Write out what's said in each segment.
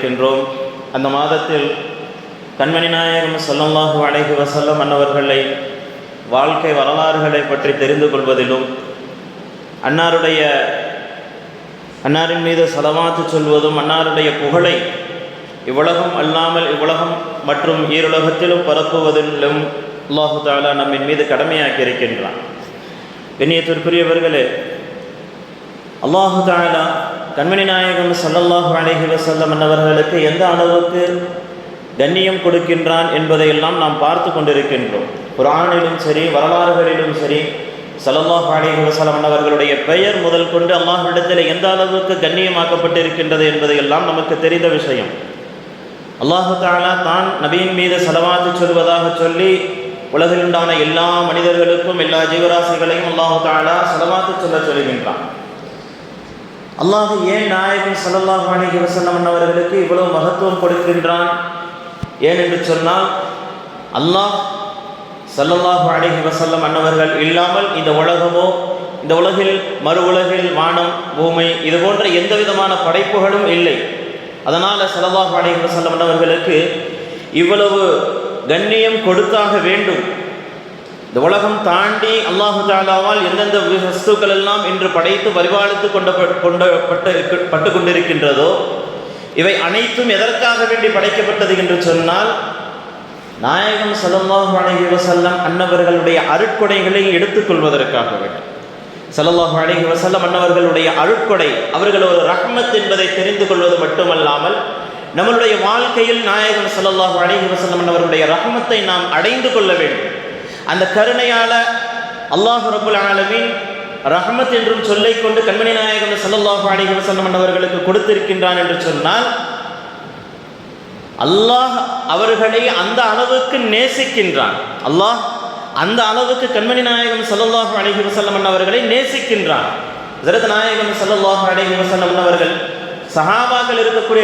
இருக்கின்றோம். அந்த மாதத்தில் கண்மணி நாயகம் ஸல்லல்லாஹு அலைஹி வஸல்லம் அன்னவர்களை வாழ்க்கை வரலாறுகளை பற்றி தெரிந்து கொள்வதிலும் அன்னாரின் மீது ஸலவாத்து சொல்வதும் அன்னாருடைய புகழை இவ்வுலகம் அல்லாமல் இவ்வுலகம் மற்றும் ஈருலகத்திலும் பரப்புவதிலும் அல்லாஹு தஆலா நம்மின் மீது கடமையாக்கி இருக்கின்றான். கண்ணியத்திற்குரியவர்களே, அல்லாஹு தஆலா கண்மணி நாயகம் ஸல்லல்லாஹு அலைஹி வஸல்லம் அன்னவர்களுக்கு எந்த அளவுக்கு கண்ணியம் கொடுக்கின்றான் என்பதையெல்லாம் நாம் பார்த்து கொண்டிருக்கின்றோம். குர்ஆனிலும் சரி, வரலாறுகளிலும் சரி, ஸல்லல்லாஹு அலைஹி வஸல்லம் அன்னவர்களுடைய பெயர் முதல் கொண்டு அல்லாஹ்விடத்தில் எந்த அளவுக்கு கண்ணியமாக்கப்பட்டிருக்கின்றது என்பதையெல்லாம் நமக்கு தெரிந்த விஷயம். அல்லாஹு தஆலா தான் நபியின் மீது ஸலவாத்து சொல்வதாக சொல்லி உலகில் உண்டான எல்லா மனிதர்களுக்கும் எல்லா ஜீவராசிகளையும் அல்லாஹு தஆலா ஸலவாத்து சொல்லுகின்றான். அல்லாஹ் ஏன் நாயகம் ஸல்லல்லாஹு அலைஹி வஸல்லம் அன்னவர்களுக்கு இவ்வளவு மகத்துவம் கொடுக்கின்றான்? ஏன் என்று சொன்னால், அல்லாஹ் ஸல்லல்லாஹு அலைஹி வஸல்லம் அன்னவர்கள் இல்லாமல் இந்த உலகமோ, இந்த உலகில் மறு உலகில் வானம் பூமி இது போன்ற எந்த விதமான படைப்புகளும் இல்லை. அதனால் ஸல்லல்லாஹு அலைஹி வஸல்லம் அன்னவர்களுக்கு இவ்வளவு கண்ணியம் கொடுத்தாக வேண்டும். இந்த உலகம் தாண்டி அல்லாஹு தஆலாவால் எந்தெந்த வஸ்துக்கள் எல்லாம் இன்று படைத்து பரிபாலித்து பட்டு கொண்டிருக்கின்றதோ இவை அனைத்தும் எதற்காக வேண்டி படைக்கப்பட்டது என்று சொன்னால், நாயகம் ஸல்லல்லாஹு அலைஹி வஸல்லம் அன்னவர்களுடைய அருட்கொடைகளை எடுத்துக்கொள்வதற்காக வேண்டும். ஸல்லல்லாஹு அலைஹி வஸல்லம் அன்னவர்களுடைய அருட்கொடை அவர்கள் ஒரு ரஹ்மத் என்பதை தெரிந்து கொள்வது மட்டுமல்லாமல், நம்மளுடைய வாழ்க்கையில் நாயகம் ஸல்லல்லாஹு அலைஹி வஸல்லம் அன்னவர்களுடைய ரஹ்மத்தை நாம் அடைந்து கொள்ள வேண்டும். அந்த கருணையால அல்லாஹ் ரப்புல் ஆலமீன் ரஹ்மத் என்றும் சொல்லிக் கொண்டு கண்மணி நாயகம் ஸல்லல்லாஹு அலைஹி வஸல்லம் அவர்களுக்கு கொடுத்திருக்கின்றான் என்று சொன்னால், அல்லாஹ் அவர்களை அந்த அளவுக்கு நேசிக்கின்றான். அல்லாஹ் அந்த அளவுக்கு கண்மணி நாயகம் ஸல்லல்லாஹு அலைஹி வஸல்லம் அவர்களை நேசிக்கின்றான். ஹஜ்ரத் நாயகம் ஸல்லல்லாஹு அலைஹி வஸல்லம் அவர்கள் சஹாபாக்கள் இருக்கக்கூடிய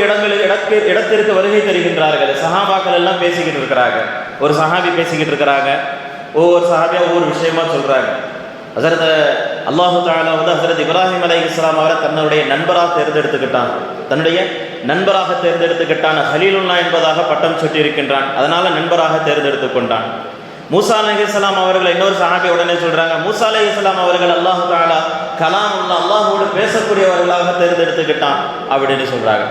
இடத்திற்கு வருகை தருகின்றார்கள். சஹாபாக்கள் எல்லாம் பேசிக்கிட்டு இருக்கிறாங்க. ஒரு சஹாபி பேசிக்கிட்டு இருக்கிறாங்க. ஒவ்வொரு சஹாபியா ஒவ்வொரு விஷயமா சொல்றாங்க. ஹஜ்ரத் அல்லாஹு தஆலா ஹஜ்ரத் இப்ராஹிம் அலைஹிஸ்ஸலாம் அவரை தன்னுடைய நண்பராக தேர்ந்தெடுத்துக்கிட்டான். ஹலீலுல்லாஹ் என்பதாக பட்டம் சுட்டி இருக்கின்றான். அதனால நண்பராக தேர்ந்தெடுத்து கொண்டான். மூசா அலைஹிஸ்ஸலாம் அவர்களை இன்னொரு சஹாபி உடனே சொல்றாங்க, மூசா அலைஹிஸ்ஸலாம் அவர்கள் அல்லாஹு தஆலா கலாமுல்லாஹ் அல்லாஹ்வோடு பேசக்கூடியவர்களாக தேர்ந்தெடுத்துக்கிட்டான் அப்படின்னு சொல்றாங்க.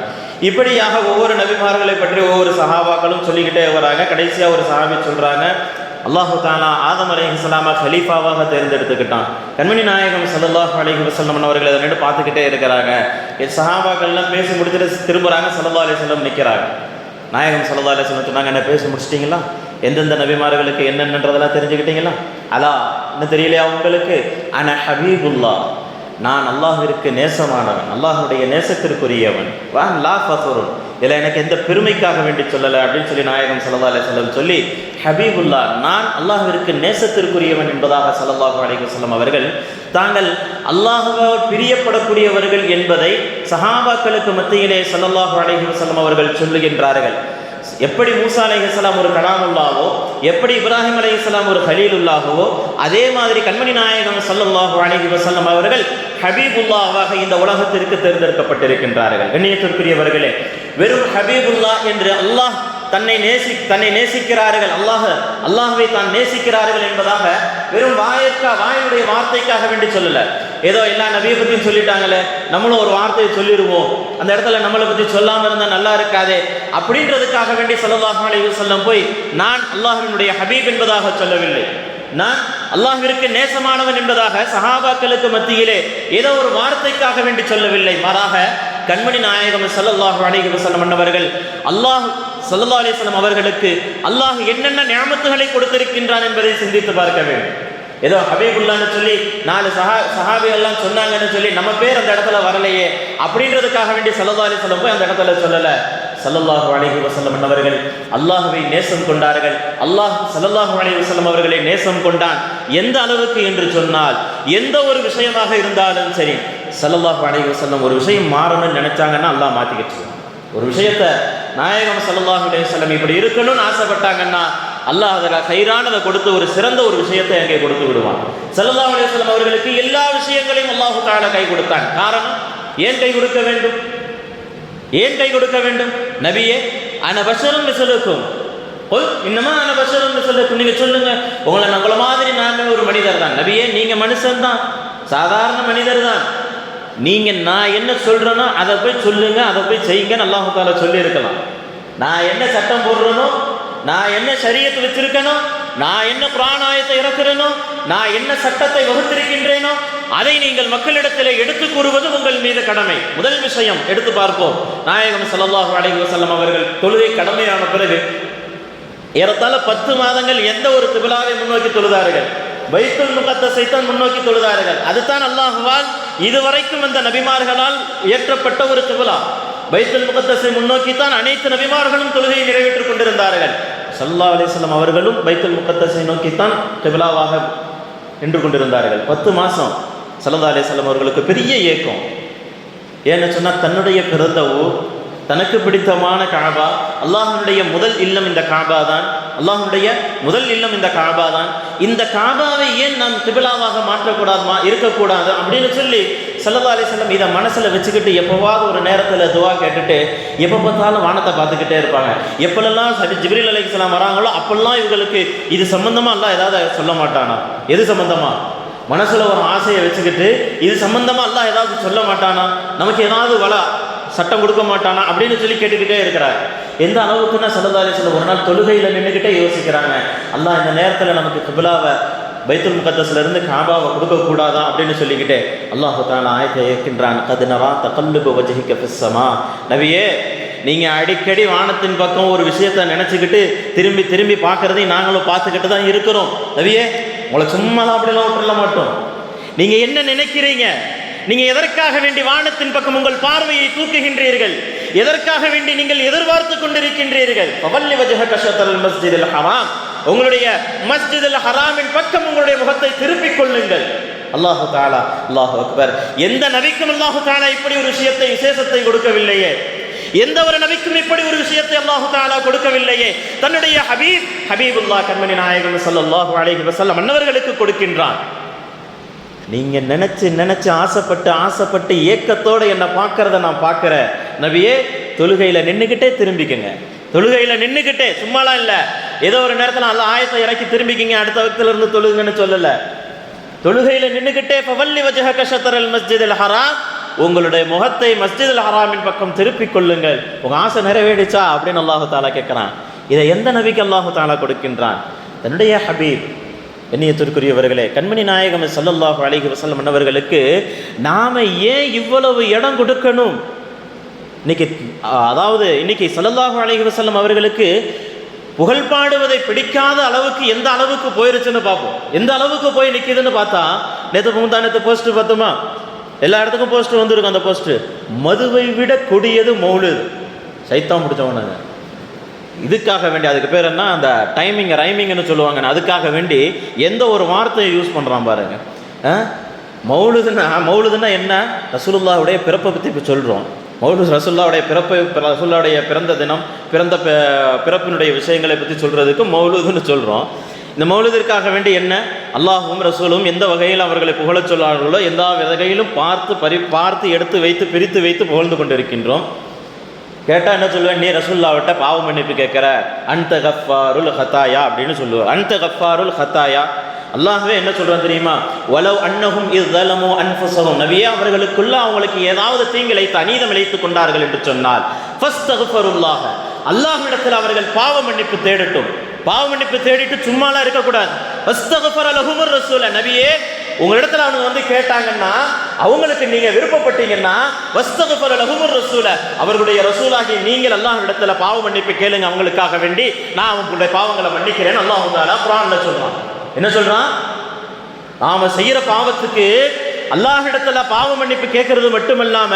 இப்படியாக ஒவ்வொரு நபிமார்களை பற்றி ஒவ்வொரு சஹாபாக்களும் சொல்லிக்கிட்டே வராங்க. கடைசியா ஒரு சஹாபி சொல்றாங்க, அல்லாஹு தஆலா ஆதம் அலைஹிஸ்ஸலாமை கலீஃபாவாக தேர்ந்தெடுத்துக்கிட்டான். கண்மணி நாயகம் ஸல்லல்லாஹு அலைஹி வஸல்லம் அவர்கள் அதை நின்று பார்த்துக்கிட்டே இருக்கிறாங்க. சஹாபாக்கள்லாம் பேசி முடிச்சுட்டு திரும்புறாங்க. ஸல்லல்லாஹு அலைஹி வஸல்லம் நிற்கிறாங்க. நாயகம் ஸல்லல்லாஹு அலைஹி வஸல்லம் சொன்னாங்க, என்ன பேசி முடிச்சிட்டிங்களா? எந்தெந்த நபிமார்களுக்கு என்னென்னன்றதெல்லாம் தெரிஞ்சுக்கிட்டீங்களா? அலா இன்னும் தெரியலையா உங்களுக்கு? அன ஹபீபுல்லா, நான் அல்லாஹ்விற்கு நேசமானவன், அல்லாஹ்வுடைய நேசத்திற்குரியவன். வான் லா ஃபக்ருன், இதில் எனக்கு எந்த பெருமைக்காக வேண்டி சொல்லலை அப்படின்னு சொல்லி நாயகம் ஸல்லல்லாஹு அலைஹி வஸல்லம் சொல்லி, ஹபீபுல்லா நான் அல்லாஹ்விற்கு நேசத்திற்குரியவன் என்பதாக ஸல்லல்லாஹு அலைஹி வஸல்லம் அவர்கள் தாங்கள் அல்லாஹ்வால் பிரியப்படக்கூடியவர்கள் என்பதை சஹாபாக்களுக்கு மத்தியிலே ஸல்லல்லாஹு அலைஹி வஸல்லம் அவர்கள் சொல்லுகின்றார்கள். எப்படி மூசா அலைஹிஸ்ஸலாம் ஒரு கலாமுல்லாவோ, எப்படி இப்ராஹிம் அலைஹிஸ்ஸலாம் ஒரு ஹலீலுல்லாஹவோ, அதே மாதிரி கண்மணி நாயகம் ஸல்லல்லாஹு அலைஹி வஸல்லம் அவர்கள் ஹபீபுல்லாஹ்வாக இந்த உலகத்திற்கு தேர்ந்தெடுக்கப்பட்டிருக்கின்றார்கள். கண்ணியத்திற்குரியவர்களே, வெறும் ஹபீபுல்லாஹ் என்று அல்லாஹ் தன்னை நேசிக்கிறார்கள், அல்லாஹ்வை தான் நேசிக்கிறார்கள் என்பதாக வெறும் வாயுடைய வார்த்தைக்காக வேண்டி சொல்லல. ஏதோ எல்லா நபியை பற்றியும் சொல்லிட்டாங்களே, நம்மளும் ஒரு வார்த்தையை சொல்லிடுவோம், அந்த இடத்துல நம்மளை பற்றி சொல்லாமல் இருந்தால் நல்லா இருக்காதே அப்படின்றதுக்காக வேண்டி ஸல்லல்லாஹு அலைஹி வஸல்லம் போய் நான் அல்லாஹ்வினுடைய ஹபீப் என்பதாக சொல்லவில்லை, நான் அல்லாஹ்விற்கு நேசமானவன் என்பதாக சஹாபாக்களுக்கு மத்தியிலே ஏதோ ஒரு வார்த்தைக்காக வேண்டி சொல்லவில்லை. மாறாக கண்மணி நாயகம் ஸல்லல்லாஹு அலைஹி வஸல்லம் அன்னவர்கள் அல்லாஹ் ஸல்லல்லாஹு அலைஹி வஸல்லம் அவர்களுக்கு அல்லாஹ் என்னென்ன நிஅமத்துகளை கொடுத்திருக்கின்றான் என்பதை சிந்தித்து பார்க்க வேண்டும். ஏதோ ஹபீபுல்லான்னு சொல்லி 4 சஹாபிகள்லாம் சொன்னாங்கன்னு சொல்லி நம்ம பேர் அந்த இடத்துல வரலையே அப்படின்றதுக்காக வேண்டி ஸல்லல்லாஹு அலைஹி வஸல்லம் போய் அந்த இடத்துல சொல்லலை. ஸல்லல்லாஹு அலைஹி வஸல்லம் அவர்கள் அல்லாஹ்வை நேசம் கொண்டார்கள். அல்லாஹ் ஸல்லல்லாஹு அலைஹி வஸல்லம் அவர்களை நேசம் கொண்டான். எந்த அளவுக்கு என்று சொன்னால், எந்த ஒரு விஷயமாக இருந்தாலும் சரி, ஸல்லல்லாஹு அலைஹி வஸல்லம் ஒரு விஷயம் மாறணும்னு நினைச்சாங்கன்னா அல்லாஹ் மாற்றிக்கிட்டு, ஒரு விஷயத்தை நாயகம் ஸல்லல்லாஹு அலைஹி வஸல்லம் இப்படி இருக்கணும்னு ஆசைப்பட்டாங்கன்னா அல்லாஹ் அதில் கைரானதை கொடுத்து ஒரு சிறந்த ஒரு விஷயத்தை அங்கே கொடுத்து விடுவான். ஸல்லல்லாஹு அலைஹி வஸல்லம் அவர்களுக்கு எல்லா விஷயங்களையும் அல்லாஹு தஆலா கை கொடுத்தான். காரணம், ஏன் கை கொடுக்க வேண்டும்? ஏன் கை கொடுக்க வேண்டும்? நபியே அன பஷரும் மிஸ்லுக்கும் இன்னமா அன பஷரும் மிஸ்லுக்கும், நீங்க சொல்லுங்க உங்களை நம்மள மாதிரி நாமே ஒரு மனிதர் தான். நபியே நீங்க மனுஷன் தான், சாதாரண மனிதர் தான். நீங்க நான் என்ன சொல்றேனோ அதை போய் சொல்லுங்க, அதை போய் செய்யுங்கன்னு அல்லாஹ் தஆலா சொல்லி இருக்கலாம். நான் என்ன சட்டம் போடுறேனோ, நான் என்ன ஷரியத் வச்சிருக்கேனோ, நான் என்ன குர்ஆன் ஆயத்தை இறக்குறேனோ, நான் என்ன சட்டத்தை வகுத்திருக்கின்றேனோ அதை நீங்கள் மக்களிடத்தில் எடுத்து கூறுவது உங்கள் மீது கடமை. முதல் விஷயம் எடுத்து பார்ப்போம். நாயகம் ஸல்லல்லாஹு அலைஹி வஸல்லம் அவர்கள் தொழுகை கடமையான பிறகு ஏறத்தாழ 10 மாதங்கள் எந்த ஒரு கிப்லாவை முன்னோக்கி தொழுதார்கள்? பைத்துல் முகத்தஸை தான் முன்னோக்கி தொழுதார்கள். அதுதான் அல்லாஹ்வால் இதுவரைக்கும் அந்த நபிமார்களால் இயற்றப்பட்ட ஒரு கிப்லா. பைத்துல் முகத்தஸை முன்னோக்கித்தான் அனைத்து நபிமார்களும் தொழுகையை நிறைவேற்றிக் கொண்டிருந்தார்கள். ஸல்லல்லாஹு அலைஹி வஸல்லம் அவர்களும் பைத்துல் முகத்தஸை நோக்கித்தான் கிப்லாவாக நின்று கொண்டிருந்தார்கள். 10 மாதம் ஸல்லல்லாஹு அலைஹி வஸல்லம் அவர்களுக்கு பெரிய ஏக்கம். ஏன்னு சொன்னால் தன்னுடைய பிறந்த ஊர், தனக்கு பிடித்தமான காபா, அல்லாஹ்வுடைய முதல் இல்லம் இந்த காபா தான். அல்லாஹ்வுடைய முதல் இல்லம் இந்த காபா தான். இந்த காபாவை ஏன் நாம் கிப்லாவாக மாற்றக்கூடாதுமா, இருக்கக்கூடாது அப்படின்னு சொல்லி ஸல்லல்லாஹு அலைஹி வஸல்லம் இதை மனசில் வச்சுக்கிட்டு எப்போவாவது ஒரு நேரத்தில் துவா கேட்டுட்டு எப்போ பார்த்தாலும் வானத்தை பார்த்துக்கிட்டே இருப்பாங்க. எப்பெல்லாம் ஜிப்ரீல் அலைஹிஸ்ஸலாம் வராங்களோ அப்பெல்லாம் இவங்களுக்கு இது சம்பந்தமாக அல்லாஹ் ஏதாவது சொல்ல மாட்டானா? எது சம்பந்தமா? மனசில் ஒரு ஆசையை வச்சுக்கிட்டு இது சம்பந்தமாக அல்லாஹ் ஏதாவது சொல்ல மாட்டானா? நமக்கு ஏதாவது சட்டம் கொடுக்க மாட்டானா அப்படின்னு சொல்லி கேட்டுக்கிட்டே இருக்கிறார். எந்த அளவுக்குன்னா ஸல்லல்லாஹு அலைஹி வஸல்லம் ஒரு நாள் தொழுகையில் நின்றுக்கிட்டே யோசிக்கிறாங்க, அல்லாஹ் இந்த நேரத்தில் நமக்கு கிப்லாவை பைத்துல் முகத்தஸ்லேருந்து காபாவை கொடுக்கக்கூடாதா அப்படின்னு சொல்லிக்கிட்டே அல்லாஹ் தஆலா ஆயத்தை இயக்கின்றான். கத் நரா தகல்லுப வஜ்ஹிக ஃபிஸ் ஸமா. நபியே நீங்கள் அடிக்கடி வானத்தின் பக்கம் ஒரு விஷயத்தை நினச்சிக்கிட்டு திரும்பி திரும்பி பார்க்குறதையும் நாங்களும் பார்த்துக்கிட்டு தான் இருக்கிறோம். நபியே உங்களை சும்மாலாம் அப்படிலாம் விட்டுற மாட்டோம். நீங்கள் என்ன நினைக்கிறீங்க? நீங்கள் எதற்காக வேண்டி வானத்தின் பக்கம் உங்கள் பார்வையை தூக்குகின்றீர்கள்? எதற்காக வேண்டி நீங்கள் எதிர்பார்த்து கொண்டிருக்கின்றீர்கள்? ஃபவல்லி வஜ்ஹக ஷத்ரல் மஸ்ஜிதில் ஹராம், உங்களுடைய மஸ்ஜிதுல் ஹராமின் பக்கம் உங்களுடைய முகத்தை திருப்பிக் கொள்ளுங்கள். அல்லாஹு தஆலா, அல்லாஹு அக்பர். எந்த நபிக்கும் அல்லாஹு தஆலா இப்படி ஒரு விஷயத்தை, விசேஷத்தை கொடுக்கவில்லையே. எந்த ஒரு நபிக்கும் இப்படி ஒரு விஷயத்தை அல்லாஹு தஆலா கொடுக்கவில்லையே. தன்னுடைய ஹபீபுல்லாஹ் கண்மணி நாயகம் ஸல்லல்லாஹு அலைஹி வஸல்லம் அன்னவர்களுக்கு கொடுக்கின்றான். நீங்க நினைச்சு ஆசைப்பட்டு ஏக்கத்தோடு என்னை பார்க்கறத நான் பார்க்கிறேன். நபியே தொழுகையில நின்றுக்கிட்டே திரும்பிக்கங்க. தொழுகையில நின்றுக்கிட்டே, சும்மாலாம் இல்லை. ஏதோ ஒரு நேரத்தில் அல்ல ஆயத்தை இறக்கி திரும்பிக்கிங்க, அடுத்த வக்தில இருந்து தொழுகுங்கன்னு சொல்லல. தொழுகையில நின்றுக்கிட்டே ஃபவல்லி வஜ்ஹக ஷத்ரல் மஸ்ஜிதில் ஹராம், உங்களுடைய முகத்தை மஸ்ஜிதுல் ஹராமின் பக்கம் திருப்பிக் கொள்ளுங்கள். உங்க ஆசை நிறைவேறிச்சா அப்படின்னு அல்லாஹு தஆலா கேட்கிறான். இதை எந்த நபிக்கு அல்லாஹு தஆலா கொடுக்கின்றான்? தன்னுடைய ஹபீப் கண்ணியத்திற்குரியவர்களே, கண்மணி நாயகம் ஸல்லல்லாஹு அலைஹி வஸல்லம் அன்னவர்களுக்கு நாம ஏன் இவ்வளவு இடம் கொடுக்கணும்? இன்னைக்கு ஸல்லல்லாஹு அலைஹி வஸல்லம் அவர்களுக்கு புகழ் பாடுவதை பிடிக்காத அளவுக்கு எந்த அளவுக்கு போயிருச்சுன்னு பார்ப்போம். எந்த அளவுக்கு போய் நிற்கிதுன்னு பார்த்தா, நேற்று போஸ்ட் பார்த்தோமா, எல்லா இடத்துக்கும் போஸ்ட் வந்துருக்கும். அந்த போஸ்ட் மதுவை விட கொடியது மௌலித், சைத்தான் பிடிச்சவனாங்க. இதுக்காக வேண்டி, அதுக்கு பேர் என்ன, அந்த ரைமிங்னு சொல்லுவாங்க. அதுக்காக வேண்டி எந்த ஒரு வார்த்தையை யூஸ் பண்ணுறான் பாருங்க. மௌலுதுன்னா என்ன? ரசூலுல்லாஹ்வுடைய பிறப்பை பற்றி இப்போ சொல்கிறோம். ரசூலுல்லாஹ்வுடைய ரசூலுல்லாஹ்வுடைய பிறந்த தினம், பிறப்பினுடைய விஷயங்களை பற்றி சொல்கிறதுக்கு மௌலுதுன்னு சொல்கிறோம். இந்த மௌலுதிற்காக வேண்டி என்ன, அல்லாஹும் ரசூலும் எந்த வகையில் அவர்களை புகழச் சொல்லார்களோ எந்த வகையிலும் பார்த்து எடுத்து வைத்து பிரித்து வைத்து புகழ்ந்து கொண்டிருக்கின்றோம். கேட்டால் என்ன சொல்லுவேன்? நீ ரசூலுல்லாஹ்விட்ட பாவ மன்னிப்பு கேட்குற, அன்த கஃபாருல் ஹதாயா அப்படின்னு சொல்லுவார். அன்த கஃபாருல் ஹதாயா. அல்லாஹ்வே என்ன சொல்றான் தெரியுமா? வலவ் அன்னஹும் இஸ் ஸலமு அன்ஃபுஸஹும், நபியே அவர்களுக்குள்ள அவங்களுக்கு ஏதாவது தீங்கிழைத்து அநீதம் இழைத்துக் கொண்டார்கள் என்று சொன்னால் ஃபஸ்தக்ஃபிருல்லாஹ், அல்லாஹ்விடத்தில் அவர்கள் பாவ மன்னிப்பு தேடட்டும். பாவ மன்னிப்பு தேடிட்டு சும்மாலாம் இருக்கக்கூடாது. ஃபஸ்தக்ஃபர லஹுமுர் ரசூல, நபியே உங்களிடத்துல அவங்க வந்து கேட்டாங்கன்னா, அவங்களுக்கு நீங்க விருப்பப்பட்டீங்கன்னா வஸ்தக்ஃபிர லஹுமுர் ரசூல, அவர்களுடைய ரசூலாகி நீங்கள் அல்லாஹ்விடத்துல பாவ மன்னிப்பு கேளுங்க, அவங்களுக்காக வேண்டி நான் அவங்களுடைய பாவங்களை மன்னிக்கிறேன். அல்லாஹ் தஆலா குர்ஆன்ல சொல்றான். என்ன சொல்றான்? நாம செய்யற பாவத்துக்கு அல்லாஹ்விடத்துல பாவ மன்னிப்பு கேட்கறது மட்டுமல்லாம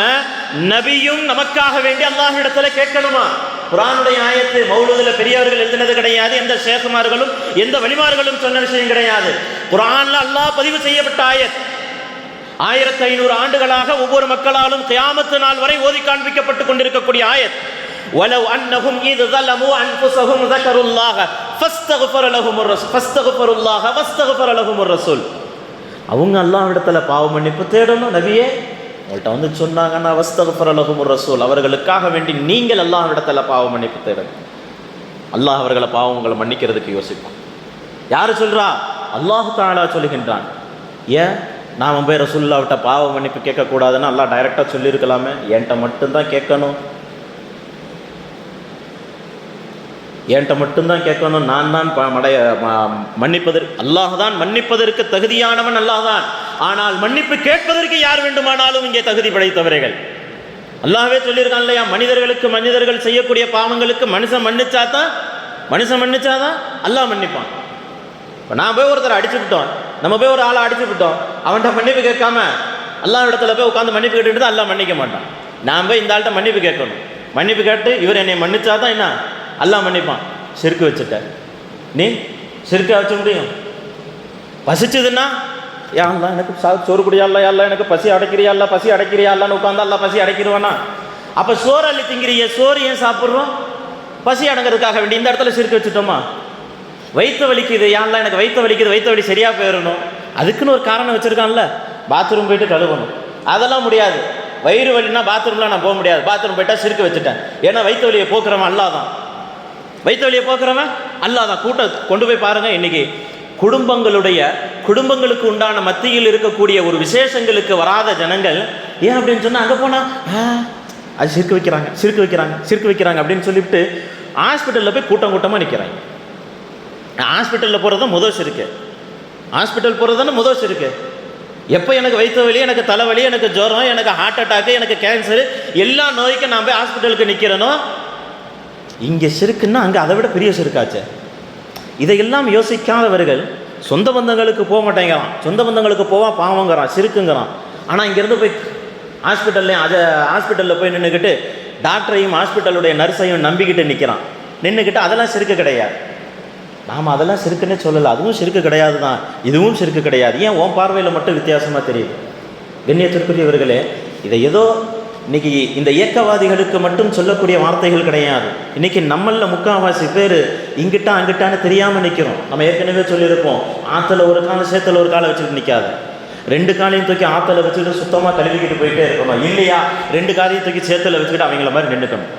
நபியும் நமக்காக வேண்டி அல்லாஹ்விடத்துல கேட்கணுமா? குர்ஆனுடைய ஆயத்து மௌலூதுல பெரியவர்கள் எழுதினது கிடையாது, எந்த ஷேகுமார்களும் எந்த வலிமார்களும் சொன்ன விஷயம் கிடையாது. குர்ஆன்ல அல்லாஹ் பதிவு செய்யப்பட்ட ஆயத். 1500 ஆண்டுகளாக ஒவ்வொரு மக்களாலும் கியாமத்து நாள் வரை ஓதி காண்பிக்கப்பட்டுக் கொண்டிருக்கக்கூடிய ஆயத். வலவ் அன்னஹும் இத் ஸலமு அன்ஃபுஸஹும் ஸக்கருல்லாஹ ஃபஸ்தக்ஃபர லஹுமுர் ரசூல், அவங்க அல்லாஹ்விடத்துல பாவ மன்னிப்பு தேடணும். நபியே உங்கள்கிட்ட வந்து சொன்னாங்கன்னா வஸ்தக்ஃபிர லஹுமுர் ரசூல், அவர்களுக்காக வேண்டி நீங்கள் அல்லாஹ்விடத்தில் பாவ மன்னிப்பு தேடுங்க. அல்லாஹ் அவர்களை பாவங்களை மன்னிக்கிறதுக்கு யோசிப்பான். யார் சொல்கிறா? அல்லாஹ் தஆலா சொல்லுகின்றான். ஏன் நாம் போய் ரசூலுல்லாஹ்விட்ட பாவ மன்னிப்பு கேட்கக்கூடாதுன்னு அல்லாஹ் டைரெக்டாக சொல்லியிருக்கலாமே? என்கிட்ட மட்டும்தான் கேட்கணும், என்கிட்ட மட்டும்தான் கேட்கணும், நான் தான் மன்னிப்பதற்கு, அல்லாஹ் தான் மன்னிப்பதற்கு தகுதியானவன் அல்லாஹ் தான். ஆனால் மன்னிப்பு கேட்பதற்கு யார் வேண்டுமானாலும் இங்கே தகுதி படைத்தவர்கள். அல்லாஹ்வே சொல்லியிருக்கான் இல்லையா, மனிதர்கள் செய்யக்கூடிய பாவங்களுக்கு மனுஷன் மன்னிச்சாதான் அல்லாஹ் மன்னிப்பான். இப்போ நான் போய் ஒருத்தரை அடிச்சுக்கிட்டோம், நம்ம போய் ஒரு ஆளை அடிச்சுக்கிட்டோம், அவன்கிட்ட மன்னிப்பு கேட்காம அல்லாஹ் இடத்துல போய் உட்காந்து மன்னிப்பு கேட்டுட்டு அல்லாஹ் மன்னிக்க மாட்டான். நான் போய் இந்த ஆள்கிட்ட மன்னிப்பு கேட்கணும், மன்னிப்பு கேட்டு இவர் என்னை மன்னிச்சாதான் என்ன அல்லாஹ் மன்னிப்பான். சிறுக்கு வச்சுட்ட, நீ சிறுக்க வச்ச முடியும்? பசிச்சதுன்னா யா அல்லா எனக்கு சோறு குடியால, அல்ல எனக்கு பசி அடைக்கிறியான்னு உட்காந்து அல்லா பசி அடைக்கிடுவானா? அப்போ சோறு அள்ளி திங்கிறிய, சோறு ஏன் சாப்பிட்றோம்? பசி அடங்கிறதுக்காக வேண்டி இந்த இடத்துல சிறுக்க வச்சுட்டோமா? வயிற்று வலிக்குது, யாரெல்லாம் எனக்கு வயிற்று வலிக்குது, வயிற்று வலி சரியாக போயிடணும், அதுக்குன்னு ஒரு காரணம் வச்சுருக்கான்ல. பாத்ரூம் போயிட்டு கழுவணும், அதெல்லாம் முடியாது. வயிறு வலினா பாத்ரூம்லாம் நான் போக முடியாது, பாத்ரூம் போயிட்டா சிறுக்க வச்சுட்டேன். ஏன்னா வயிற்று வலியை போக்குறவன் அல்லாஹ் தான், வயிற்று வலியை போக்குறவன் அல்லாஹ் தான். கூட்டம் கொண்டு போய் பாருங்கள், இன்றைக்கி குடும்பங்களுக்கு உண்டான மத்தியில் இருக்கக்கூடிய ஒரு விசேஷங்களுக்கு வராத ஜனங்கள் ஏன் அப்படின்னு சொன்னால் அங்கே போனால் அது சிறுக்கு வைக்கிறாங்க அப்படின்னு சொல்லிவிட்டு ஹாஸ்பிட்டலில் போய் கூட்டமாக நிற்கிறாங்க. ஹாஸ்பிட்டலில் போகிறது தான் முதல் சிறுக்கு, ஹாஸ்பிட்டல் போகிறது தானே முதல் சிறுக்கு. எப்போ எனக்கு வயிற்று வலி, எனக்கு தலைவலி, எனக்கு ஜுரம், எனக்கு ஹார்ட் அட்டாக்கு, எனக்கு கேன்சரு, எல்லா நோய்க்கும் நான் போய் ஹாஸ்பிட்டலுக்கு நிற்கிறேனோ, இங்கே சிறுக்குன்னா அங்கே அதை விட பெரிய சிறுக்காச்சு. இதையெல்லாம் யோசிக்காதவர்கள் சொந்த பந்தங்களுக்கு போக மாட்டேங்கிறான், சொந்த பந்தங்களுக்கு போவான் பாவங்கிறான், சிறுக்குங்கிறான். ஆனால் இங்கேருந்து போய் ஹாஸ்பிட்டலில் போய் நின்றுக்கிட்டு டாக்டரையும் ஹாஸ்பிட்டலுடைய நர்ஸையும் நம்பிக்கிட்டு நிற்கிறான், நின்றுக்கிட்டு அதெல்லாம் சிறுக்கு கிடையாது. நாம் அதெல்லாம் சிறுக்குன்னே சொல்லலை, அதுவும் சிறுக்கு கிடையாது தான், இதுவும் சிறுக்கு கிடையாது. ஏன் உன் பார்வையில் மட்டும் வித்தியாசமாக தெரியுது? கண்ணியத்திற்குரியவர்களே, இதை ஏதோ இன்றைக்கி இந்த இயக்கவாதிகளுக்கு மட்டும் சொல்லக்கூடிய வார்த்தைகள் கிடையாது. இன்றைக்கி நம்மளில் முக்கால்வாசி பேர் இங்கிட்டா அங்கிட்டான்னு தெரியாமல் நிற்கிறோம். நம்ம ஏற்கனவே சொல்லியிருப்போம், ஆற்றுல ஒரு காலம் சேத்துல ஒரு காலை வச்சுட்டு நிற்காது, ரெண்டு காலையும் தூக்கி ஆற்றுல வச்சுக்கிட்டு சுத்தமாக கழுவிக்கிட்டு போயிட்டே இருக்கணும். இல்லையா ரெண்டு காலையும் தூக்கி சேத்துல வச்சுக்கிட்டு அவங்கள மாதிரி நின்றுக்கணும்.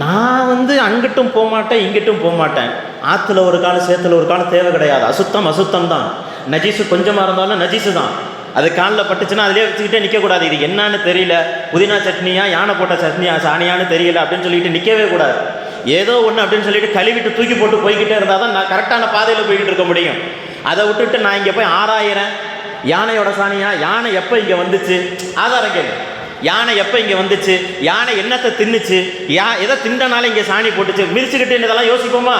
நான் அங்கிட்டும் போக மாட்டேன், இங்கிட்டும் போக மாட்டேன். ஆற்றுல ஒரு காலம் சேத்துல ஒரு காலம் தேவை கிடையாது. அசுத்தம் தான். நஜீஸு கொஞ்சமாக இருந்தாலும் நஜீஸு தான். அது காலில் பட்டுச்சுன்னா அதிலே வச்சுக்கிட்டே நிற்கக்கூடாது. இது என்னன்னு தெரியல, புதினா சட்னியா யானை போட்ட சட்னியா சாணியான்னு தெரியல அப்படின்னு சொல்லிட்டு நிற்கவே கூடாது. ஏதோ ஒன்று அப்படின்னு சொல்லிட்டு கழுவிட்டு தூக்கி போட்டு போய்கிட்டே இருந்தால் தான் நான் கரெக்டான பாதையில் போய்கிட்டு இருக்க முடியும். அதை விட்டுட்டு நான் இங்கே போய் ஆராயிறேன், யானையோட சாணியா, யானை எப்போ இங்கே வந்துச்சு, ஆதாரம் கேள்வி, யானை எப்போ இங்கே வந்துச்சு, யானை என்னத்தை தின்னுச்சு, எதை தின்றனால இங்கே சாணி போட்டுச்சு, மிதிச்சுக்கிட்டு இதெல்லாம் யோசிப்போமா?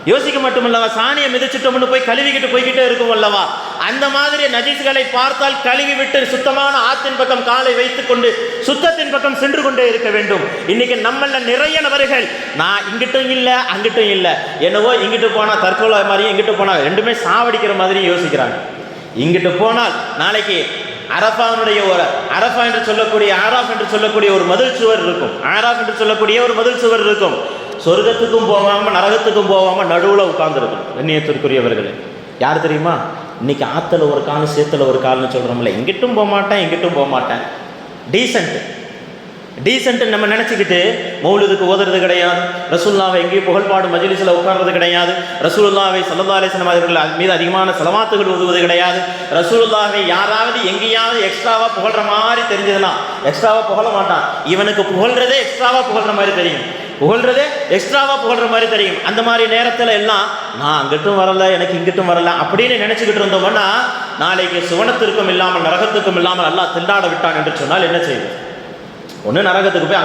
யோசிக்க மட்டும் அல்லவா, சாணியை மிதிச்சிட்டோம்னு போய் கழுவிக்கிட்டு போய்கிட்டே இருக்கும் அல்லவா. அந்த மாதிரி நஜீஸ்களை பார்த்தால் கழுவி விட்டு சுத்தமான ஆற்றின் பக்கம் காலை வைத்துக் கொண்டு சுத்தத்தின் பக்கம் சென்று கொண்டே இருக்க வேண்டும். இன்னைக்கு நம்மள நிறைய நபர்கள் நான் இங்கிட்டும் இல்லை அங்கிட்டும் இல்லை, என்னவோ இங்கிட்டு போனால் தற்கொலை மாதிரியும் இங்கிட்டு போனால் ரெண்டுமே சாவடிக்கிற மாதிரியும் யோசிக்கிறாங்க. இங்கிட்டு போனால் நாளைக்கு அரஃபாவுடைய ஒரு அரஃபா என்று சொல்லக்கூடிய ஆராஃப் என்று சொல்லக்கூடிய ஒரு மதில் சுவர் இருக்கும், ஆராஃப் என்று சொல்லக்கூடிய ஒரு மதில் சுவர் இருக்கும். சொர்க்கத்துக்கும் போகாமல் நரகத்துக்கும் போகாமல் நடுவில் உட்கார்ந்துருக்கும். கண்ணியத்திற்குரியவர்களே, யார் தெரியுமா? இன்னைக்கு ஆற்றுல ஒரு கால் சேத்துல ஒரு கால்னு சொல்கிறோம்ல, இங்கிட்டும் போக மாட்டேன், டீசென்ட் நம்ம நினச்சிக்கிட்டு மௌலிதுக்கு ஓதுறது கிடையாது, ரசூலுல்லாவை எங்கேயும் புகழ்பாடு மஜ்லிஸில் உட்கார்றது கிடையாது, ரசூலுல்லாவை ஸல்லல்லாஹு அலைஹி வஸல்லம் அவர்கள் மீது அதிகமான ஸலவாத்துகள் ஓதுவது கிடையாது. ரசூலுல்லாவை யாராவது எங்கேயாவது எக்ஸ்ட்ராவாக புகழ்கிற மாதிரி தெரிஞ்சதுன்னா எக்ஸ்ட்ராவாக புகழ மாட்டான். இவனுக்கு புகழ்கிறதே எக்ஸ்ட்ராவாக புகழ்கிற மாதிரி தெரியும், அந்த மாதிரி நேரத்தில் எல்லாம் நான் அங்கிட்டும் வரல, எனக்கு இங்கிட்டும் வரல அப்படின்னு நினச்சிக்கிட்டு இருந்தோம்னா நாளைக்கு சுவனத்திற்கும் இல்லாமல் நரகத்துக்கும் இல்லாமல் அல்லாஹ் திண்டாட விட்டான் என்று சொன்னால் என்ன செய்வது? ஒன்று நரகத்துக்கு போய்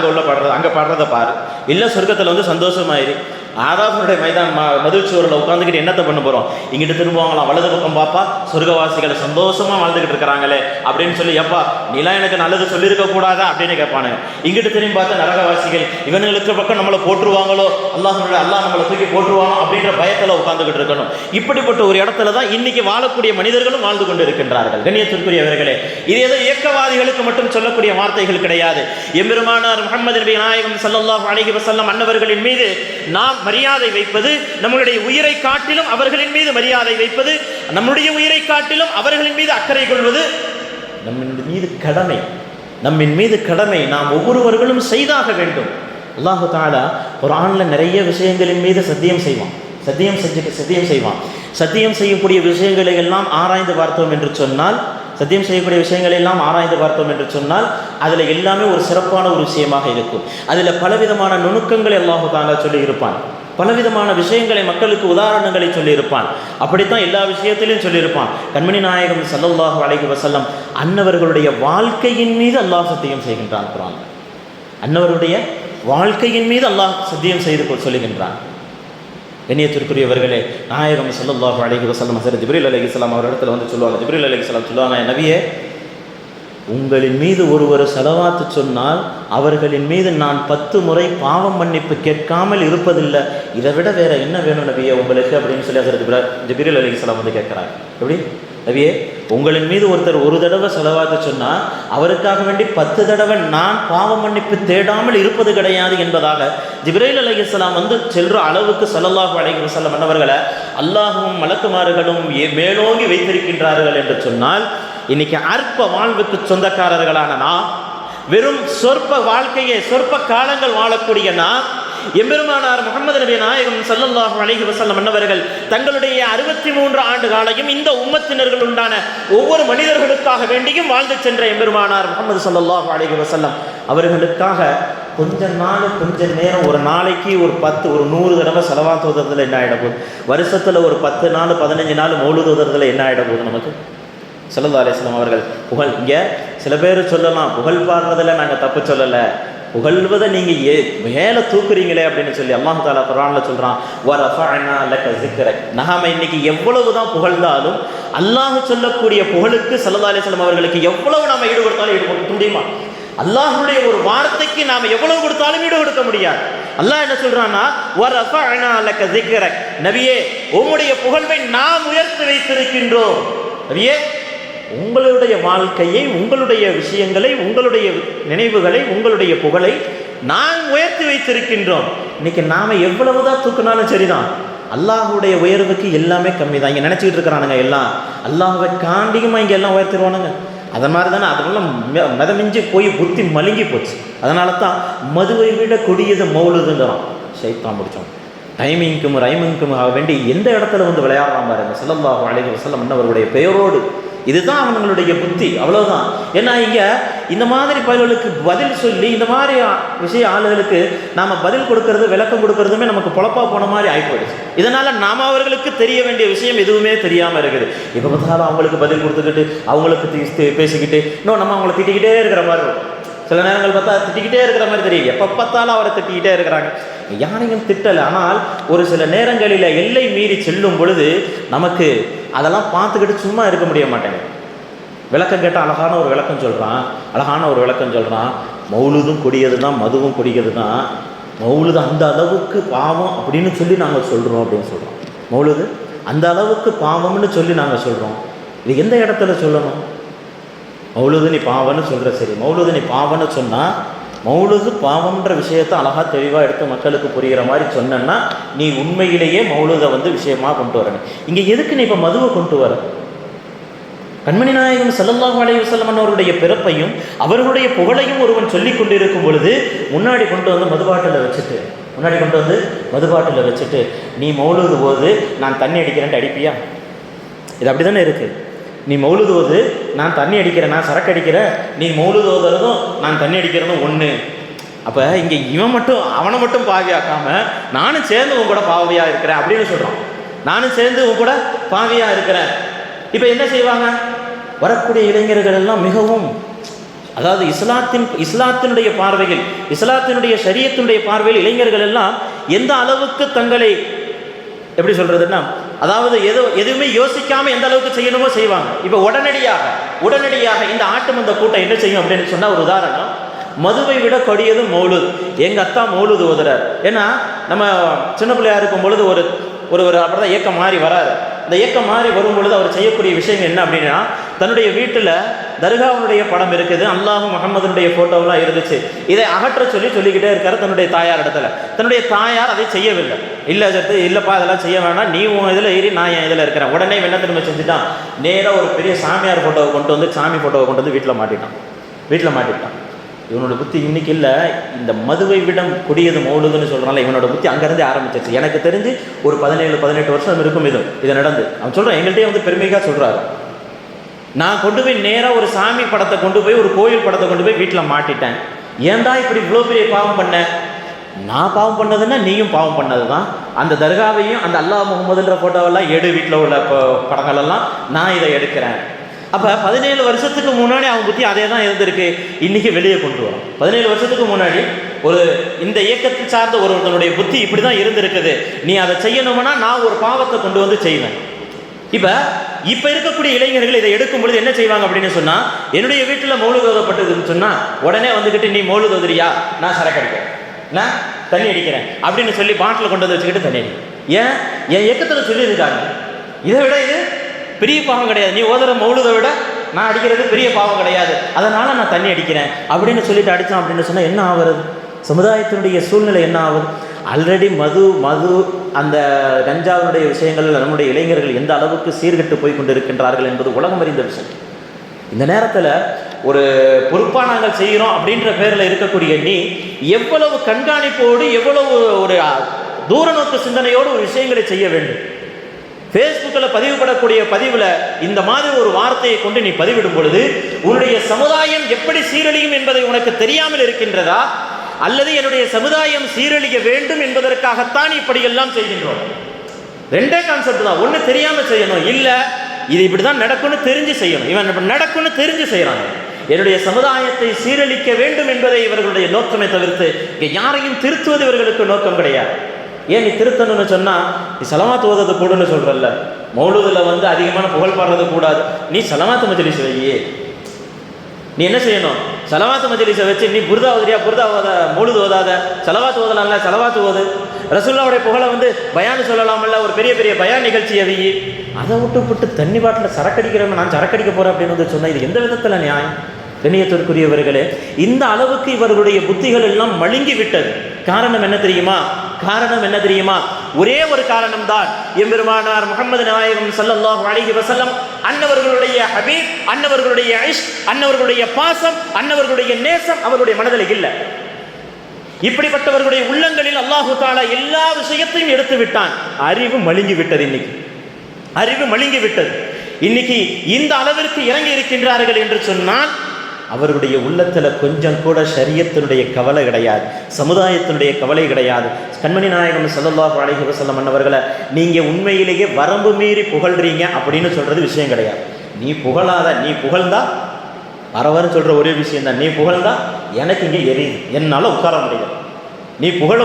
அங்கே படுறதை பாரு, இல்லை சொர்க்கத்தில் சந்தோஷமாயிரு. ஆராஃபுடைய மதில் சுவரில் உட்காந்துக்கிட்டு என்னத்தை பண்ண போகிறோம்? இங்கிட்டு திரும்புவாங்களாம், வலது பக்கம் பாப்பா சொர்க்கவாசிகளை சந்தோஷமாக வாழ்ந்துக்கிட்டு இருக்கிறாங்களே அப்படின்னு சொல்லி, எப்பா நீலாம் எனக்கு நல்லது சொல்லியிருக்க கூடாதா அப்படின்னு கேட்பானுங்க. இங்கிட்டு திரும்பி பார்த்தா நரகவாசிகள் இவனுங்களுக்கு பக்கம் நம்மளை போட்டுருவாங்களோ, அல்லாஹ் நம்மளை தூக்கி போட்டுருவானோ அப்படின்ற பயத்தில் உட்காந்துக்கிட்டு இருக்கணும். இப்படிப்பட்ட ஒரு இடத்துல தான் இன்னைக்கு வாழக்கூடிய மனிதர்களும் வாழ்ந்து கொண்டு இருக்கின்றார்கள். கண்ணியத்திற்குரியவர்களே, இது ஏதோ இயக்கவாதிகளுக்கு மட்டும் சொல்லக்கூடிய வார்த்தைகள் கிடையாது. எம்பெருமானார் முஹம்மது நபி நாயகம் ஸல்லல்லாஹு அலைஹி வஸல்லம் அன்னவர்களின் மீது நாம் மரியாதை வைப்பது, நம்முடைய உயிரை காட்டிலும் அவர்களின் மீது மரியாதை வைப்பது, நம்முடைய உயிரை காட்டிலும் அவர்களின் மீது அக்கறை கொள்வது நம்ம மீது கடமை. நம்மின் மீது கடமை, நாம் ஒவ்வொருவர்களும் செய்தாக வேண்டும். அல்லாஹு தஆலா குர்ஆனில் நிறைய விஷயங்களின் மீது சத்தியம் செய்வான். சத்தியம் செய்வான். சத்தியம் செய்யக்கூடிய விஷயங்களை எல்லாம் ஆராய்ந்து பார்த்தோம் என்று சொன்னால், அதில் எல்லாமே ஒரு சிறப்பான ஒரு விஷயமாக இருக்கும். அதில் பலவிதமான நுணுக்கங்களை அல்லாஹு தஆலா சொல்லி இருப்பான். பலவிதமான விஷயங்களை, மக்களுக்கு உதாரணங்களை சொல்லியிருப்பான். அப்படித்தான் எல்லா விஷயத்திலையும் சொல்லியிருப்பான். கண்மணி நாயகம் ஸல்லல்லாஹு அலைஹி வஸல்லம் அன்னவர்களுடைய வாழ்க்கையின் மீது அல்லாஹ் சத்தியம் செய்கின்றான். குர்ஆன் அன்னவருடைய வாழ்க்கையின் மீது அல்லாஹ் சத்தியம் செய்து சொல்லுகின்றான். கண்ணியத்திற்குரியவர்களே, நாயகம் ஸல்லல்லாஹு அலைஹி வஸல்லம் ஹஸரத் ஜிப்ரீல் அலைஹிஸ்ஸலாம் அவர் இடத்துல வந்து சொல்லுவாங்க. ஜிப்ரீல் அலைஹிஸ்ஸலாம் சொல்லுவாங்க, நபியே, உங்களின் மீது ஒருவர் ஸலவாத்து சொன்னால் அவர்களின் மீது நான் 10 முறை பாவம் மன்னிப்பு கேட்காமல் இருப்பதில்லை. இதை விட வேற என்ன வேணும் நபியே உங்களுக்கு அப்படின்னு சொல்லி ஹஸரத் ஜிப்ரீல் அலைஹிஸ்ஸலாம் வந்து கேட்குறாங்க. எப்படி நபியே, உங்களின் மீது ஒருத்தர் ஒரு தடவை ஸலவாத்து சொன்னால் அவருக்காக வேண்டி 10 தடவை நான் பாவம் மன்னிப்பு தேடாமல் இருப்பது கிடையாது என்பதாக ஜிப்ரீல் அலைஹிஸ்ஸலாம் வந்து செல்ற அளவுக்கு ஸல்லல்லாஹு அலைஹி வஸல்லம் அன்னவர்களை அல்லாஹ்வும் மலக்குமார்களும் மேலோங்கி வைத்திருக்கின்றார்கள் என்று சொன்னால், இன்னைக்கு அற்ப வாழ்வுக்கு சொந்தக்காரர்களான நான், வெறும் சொற்ப வாழ்க்கையை சொற்ப காலங்கள் வாழக்கூடிய நான், எம்பெருமானார் முஹம்மது நபி நாயகம் ஸல்லல்லாஹு அலைஹி வஸல்லம் அன்னவர்கள் தங்களுடைய 63 ஆண்டு காலையும் இந்த உம்மத்தினர்கள் உண்டான ஒவ்வொரு மனிதர்களுக்காக வேண்டியும் வாழ்ந்து சென்ற எம்பெருமானார் முஹம்மது ஸல்லல்லாஹு அலைஹி வஸல்லம் அவர்களுக்காக கொஞ்ச நேரம், ஒரு நாளைக்கு ஒரு 10 ஒரு 100 தடவை ஸலவாத் ஓதுறதுல என்ன ஆகிட போகுது? வருஷத்தில் ஒரு 10 நாள் 15 நாள் மௌலூத் ஓதுறதுல என்ன ஆகிட போகுது நமக்கு? ஸல்லல்லாஹு அலைஹி வஸல்லம் அவர்கள் புகழ், இங்கே சில பேர் சொல்லலாம், புகழ் பாடுறதில் நாங்கள் தப்பு சொல்லலை, புகழ்வதை நீங்கள் மேலே தூக்குறீங்களே அப்படின்னு சொல்லி அல்லாஹ் தஆலா குர்ஆனில் சொல்கிறான், வரஃபஅனா லக ஸிக்ரக். நாம இன்னைக்கு எவ்வளவு தான் புகழ்ந்தாலும் அல்லாஹ் சொல்லக்கூடிய புகழுக்கு ஸல்லல்லாஹு அலைஹி வஸல்லம் அவர்களுக்கு எவ்வளவு நாம் ஈடு கொடுத்தாலும் ஈடு கொடுக்க முடியுமா? அல்லாஹ்வுடைய ஒரு வார்த்தைக்கு நாம் எவ்வளவு கொடுத்தாலும் ஈடு கொடுக்க முடியாது. அல்லாஹ் என்ன சொல்றான்னா, வரஃபஅனா லக ஸிக்ரக், நபியே, உம்முடைய புகழ்வை நாம் உயர்த்தி வைத்திருக்கின்றோம். நபியே, உங்களுடைய வாழ்க்கையை, உங்களுடைய விஷயங்களை, உங்களுடைய நினைவுகளை, உங்களுடைய புகழை நான் உயர்த்தி வைத்திருக்கின்றோம். இன்னைக்கு நாம எவ்வளவுதான் தூக்கினாலும் சரிதான், அல்லாஹுடைய உயர்வுக்கு எல்லாமே கம்மி தான். இங்கே நினச்சிக்கிட்டு இருக்கிறானுங்க எல்லாம் அல்லாஹுவை காண்டியுமா இங்கே எல்லாம் உயர்த்திடுவானுங்க. அது மாதிரி தானே அதெல்லாம் மிதமிஞ்சி போய் புத்தி மழுங்கி போச்சு. அதனால தான் மதுவை விட கொடியது மௌலுதுங்கிறான். ஷைத்தான் பிடிச்சோம். டைமிங்க்கும் ரைமிங்க்கும் ஆக வேண்டி எந்த இடத்துல வந்து விளையாடுறான் பாருங்க. ஸல்லல்லாஹு அலைஹி வஸல்லம் அன்னவர்களுடைய பெயரோடு. இதுதான் அவங்களுடைய புத்தி, அவ்வளவுதான். ஏன்னா இங்கே இந்த மாதிரி பயல்களுக்கு பதில் சொல்லி இந்த மாதிரி விஷய ஆளுகளுக்கு நாம் பதில் கொடுக்கறது, விளக்கம் கொடுக்கறதுமே நமக்கு பொழப்பா போன மாதிரி ஆகிப்போயிடுச்சு. இதனால் நாம் அவர்களுக்கு தெரிய வேண்டிய விஷயம் எதுவுமே தெரியாமல் இருக்குது. இப்போ பார்த்தாலும் அவங்களுக்கு பதில் கொடுத்துக்கிட்டு, அவங்களுக்கு பேசிக்கிட்டு, இன்னும் நம்ம அவங்கள திட்டிக்கிட்டே இருக்கிற மாதிரி இருக்கும். சில நேரங்கள் பார்த்தா திட்டிக்கிட்டே இருக்கிற மாதிரி தெரியும். எப்போ பார்த்தாலும் அவரை திட்டிக்கிட்டே இருக்கிறாங்க. யாரையும் திட்டலை, ஆனால் ஒரு சில நேரங்களில் எல்லை மீறி செல்லும் பொழுது நமக்கு அதெல்லாம் பார்த்துக்கிட்டு சும்மா இருக்க முடிய மாட்டேங்க. விளக்கம் கேட்டால் அழகான ஒரு விளக்கம் சொல்கிறான். மௌலுதும் கொடியது தான், மதுவும் கொடியது தான். மௌலுது அந்த அளவுக்கு பாவம் அப்படின்னு சொல்லி நாங்கள் சொல்கிறோம் அப்படின்னு சொல்கிறோம். மௌலுது அந்த அளவுக்கு பாவம்னு சொல்லி நாங்கள் சொல்கிறோம். இது எந்த இடத்துல சொல்லணும்? மௌலுது நீ பாவம்னு சொல்கிற, சரி, மௌலுது நீ பாவம்னு சொன்னால், மௌலுது பாவம்ன்ற விஷயத்தை அழகாக தெளிவாக எடுத்து மக்களுக்கு புரிகிற மாதிரி சொன்னா நீ உண்மையிலேயே மௌலுதை வந்து விஷயமாக கொண்டு வரணும். இங்கே எதுக்கு நீ இப்போ மதுவை கொண்டு வர? கண்மணி நாயகம் ஸல்லல்லாஹு அலைஹி வஸல்லம் அவருடைய பிறப்பையும் அவர்களுடைய புகழையும் ஒருவன் சொல்லி கொண்டு இருக்கும் பொழுது முன்னாடி கொண்டு வந்து மதுபாட்டில் வச்சுட்டு நீ மௌலுது போது நான் தண்ணி அடிக்கிறேன்ட்டு அடிப்பியா? இது அப்படி தானே இருக்குது. நீ மௌலுது ஓது, நான் தண்ணி அடிக்கிறேன், நான் சரக்கு அடிக்கிறேன், நீ மௌலுது ஓதுறதும் நான் தண்ணி அடிக்கிறதும் ஒன்று. அப்போ இங்கே அவனை மட்டும் பாவியாக்காம நானும் சேர்ந்து உன் கூட பாவியாக இருக்கிறேன் அப்படின்னு சொல்கிறான். நானும் சேர்ந்து உன் கூட பாவியாக இருக்கிறேன். இப்போ என்ன செய்வாங்க? வரக்கூடிய இளைஞர்கள் எல்லாம் மிகவும், அதாவது இஸ்லாத்தினுடைய பார்வையில், இஸ்லாத்தினுடைய ஷரியத்தினுடைய பார்வையில் இளைஞர்கள் எல்லாம் எந்த அளவுக்கு தங்களை எப்படி சொல்றதுன்னா, அதாவது எதுவுமே யோசிக்காம எந்த அளவுக்கு செய்யணுமோ செய்வாங்க. இப்போ உடனடியாக இந்த ஆட்டு மந்த கூட்டம் என்ன செய்யும் அப்படின்னு சொன்னா, ஒரு உதாரணம், மதுவை விட கொடியது மௌலுது. எங்க அத்தா மௌலுது ஓதுறார். ஏன்னா நம்ம சின்ன பிள்ளையா இருக்கும் பொழுது ஒரு அப்படிதான் இயக்கம் மாறி வராது. இந்த இயக்கம் மாறி வரும் பொழுது அவர் செய்யக்கூடிய விஷயம் என்ன அப்படின்னா, தன்னுடைய வீட்டில் தர்காவுடைய படம் இருக்குது, அல்லாஹ் முஹம்மதுடைய ஃபோட்டோவெலாம் இருந்துச்சு. இதை அகற்ற சொல்லிக்கிட்டே இருக்காரு தன்னுடைய தாயார் இடத்துல. தன்னுடைய தாயார் அதை செய்யவில்லை. இல்லைப்பா அதெல்லாம் செய்ய வேணாம், நீ உன் இதில் ஏறி நான் என் இதில் இருக்கிறேன். உடனே என்ன திரும்ப செஞ்சுட்டான், நேராக ஒரு பெரிய சாமியார் ஃபோட்டோவை கொண்டு வந்து, சாமி ஃபோட்டோவை கொண்டு வந்து வீட்டில் மாட்டிட்டான். வீட்டில் மாட்டிட்டான். இவனோட புத்தி இன்னைக்கு இல்லை, இந்த மதுவை விட கொடியது மௌலுதுன்னு சொல்கிறான்ல, இவனோட புத்தி அங்கேருந்தே ஆரம்பிச்சிருச்சு. எனக்கு தெரிஞ்சு ஒரு 17-18 வருஷம் இருக்கும் இது நடந்து. அவன் சொல்கிறான், எங்கள்கிட்டயே வந்து பெருமையாக சொல்கிறாரு, நான் கொண்டு போய் நேராக ஒரு சாமி படத்தை கொண்டு போய், ஒரு கோயில் படத்தை கொண்டு போய் வீட்டில் மாட்டிட்டேன். ஏன்டா இப்படி இவ்வளோ பெரிய பாவம் பண்ண? நான் பாவம் பண்ணதுன்னா நீயும் பாவம் பண்ணது தான். அந்த தர்காவையும் அந்த அல்லாஹ் முகமதுன்ற ஃபோட்டோவெல்லாம் வீட்டில் உள்ள படங்களெல்லாம் நான் இதை எடுக்கிறேன். அப்போ 17 வருஷத்துக்கு முன்னாடி அவன் புத்தி அதே தான் இருந்திருக்கு. இன்றைக்கி வெளியே கொண்டு வரும். 17 வருஷத்துக்கு முன்னாடி ஒரு இந்த இயக்கத்தை சார்ந்த ஒருவனுடைய புத்தி இப்படி தான் இருந்திருக்குது. நீ அதை செய்யணும்னா நான் ஒரு பாவத்தை கொண்டு வந்து செய்வேன். இப்போ இருக்கக்கூடிய இளைஞர்கள் இதை எடுக்கும் பொழுது என்ன செய்வாங்க அப்படின்னு சொன்னால், என்னுடைய வீட்டில் மௌலுது ஓதப்பட்டதுன்னு சொன்னால் உடனே வந்துக்கிட்டு நீ மௌலுது ஓதுறியா, நான் சரக்கு அடிக்கிறேன், நான் தண்ணி அடிக்கிறேன் அப்படின்னு சொல்லி பாட்டில் கொண்டு வந்து வச்சுக்கிட்டு தண்ணி அடிக்கிறேன். ஏன் என் இயக்கத்தில் சொல்லியிருக்காங்க, இதை விட இது பெரிய பாவம் கிடையாது, நீ ஓதுற மௌலுதை விட நான் அடிக்கிறது பெரிய பாவம் கிடையாது, அதனால் நான் தண்ணி அடிக்கிறேன் அப்படின்னு சொல்லிட்டு அடித்தான் அப்படின்னு சொன்னால் என்ன ஆகுறது? சமுதாயத்தினுடைய சூழ்நிலை என்ன ஆகுது? ஆல்ரெடி மது அந்த கஞ்சாவுடைய விஷயங்கள் நம்முடைய இளைஞர்கள் எந்த அளவுக்கு சீர்கெட்டு போய் கொண்டிருக்கின்றார்கள் என்பது உலகம் அறிந்த விஷயம். இந்த நேரத்தில் ஒரு பொறுப்பாக நாங்கள் செய்கிறோம் அப்படின்ற பேரில் இருக்கக்கூடிய நீ எவ்வளவு கண்காணிப்போடு, எவ்வளவு ஒரு தூர நோக்கு சிந்தனையோடு ஒரு விஷயங்களை செய்ய வேண்டும். ஃபேஸ்புக்கில் பதிவுபடக்கூடிய பதிவில் இந்த மாதிரி ஒரு வார்த்தையை கொண்டு நீ பதிவிடும் பொழுது உன்னுடைய சமுதாயம் எப்படி சீரழியும் என்பதை உனக்கு தெரியாமல் இருக்கின்றதா, அல்லது என்னுடைய சமுதாயம் சீரழிய வேண்டும் என்பதற்காகத்தான் இப்படியெல்லாம் செய்கின்றோம்? ரெண்டே கான்செப்ட் தான். ஒன்று தெரியாமல் செய்யணும், இல்லை இது இப்படி தான் நடக்கும்னு தெரிஞ்சு செய்யணும். இவன் இப்படி நடக்கும்னு தெரிஞ்சு செய்கிறாங்க. என்னுடைய சமுதாயத்தை சீரழிக்க வேண்டும் என்பதை இவர்களுடைய நோக்கமே தவிர்த்து இங்கே யாரையும் திருத்துவது இவர்களுக்கு நோக்கம் கிடையாது. ஏன் நீ திருத்தணும்னு சொன்னால், நீ சலவாத்து ஓதுறது கூடன்னு சொல்கிறல்ல, மௌலுதில் வந்து அதிகமான புகழ் பாடுறது கூடாது, நீ சலவாத்து மஜ்லிஸ் வையே. நீ என்ன செய்யணும்? சலவாத்து மஜ்லிஸை வச்சு நீ புர்தா ஓதுறியா, புர்தா ஓத, மௌலுது ஓதாத, சலவாத்து ஓதலாம்ல, சலவாத்து ஓது. ரசூலுல்லாஹ்வுடைய புகழை வந்து பயான் சொல்லலாம்ல, ஒரு பெரிய பெரிய பயான் நிகழ்ச்சியை வை. அதை விட்டு தண்ணி பாட்டில் சரக்கடிக்கிறவங்க நான் சரக்கடிக்க போகிறேன் அப்படின்னு வந்து சொன்னால் இது எந்த விதத்தில் நியாயம்? கண்ணியத்திற்குரியவர்களே, இந்த அளவுக்கு இவர்களுடைய புத்திகள் எல்லாம் மழுங்கி விட்டது. காரணம் என்ன தெரியுமா? ஒரே ஒரு காரணம் தான். எம்பெருமானார் முஹம்மது நாயகம் ஸல்லல்லாஹு அலைஹி வஸல்லம் அன்னவர்களுடைய ஹபீப், அன்னவர்களுடைய இஷ்க், அன்னவர்களுடைய பாசம், அன்னவர்களுடைய நேசம் அவருடைய மனதில் இல்லை. இப்படிப்பட்டவர்களுடைய உள்ளங்களில் அல்லாஹு தஆலா எல்லா விஷயத்தையும் எடுத்து விட்டான். அறிவு மழுங்கி விட்டது. இன்னைக்கு இந்த அளவிற்கு இறங்கி இருக்கின்றார்கள் என்று சொன்னால் அவர்களுடைய உள்ளத்தில் கொஞ்சம் கூட ஷரியத்தினுடைய கவலை கிடையாது, சமுதாயத்தினுடைய கவலை கிடையாது. கண்மணி நாயகம் ஸல்லல்லாஹு அலைஹி வஸல்லம் அன்னவர்களை நீங்கள் உண்மையிலேயே வரம்பு மீறி புகழ்றீங்க அப்படின்னு சொல்கிறது விஷயம் கிடையாது. நீ புகழாத, நீ புகழ்ந்தா வரவன்னு சொல்கிற ஒரே விஷயம் தான். நீ புகழ்ந்தா எனக்கு இங்கே எரியுது, என்னால் உட்கார முடியாது. நீ புகழ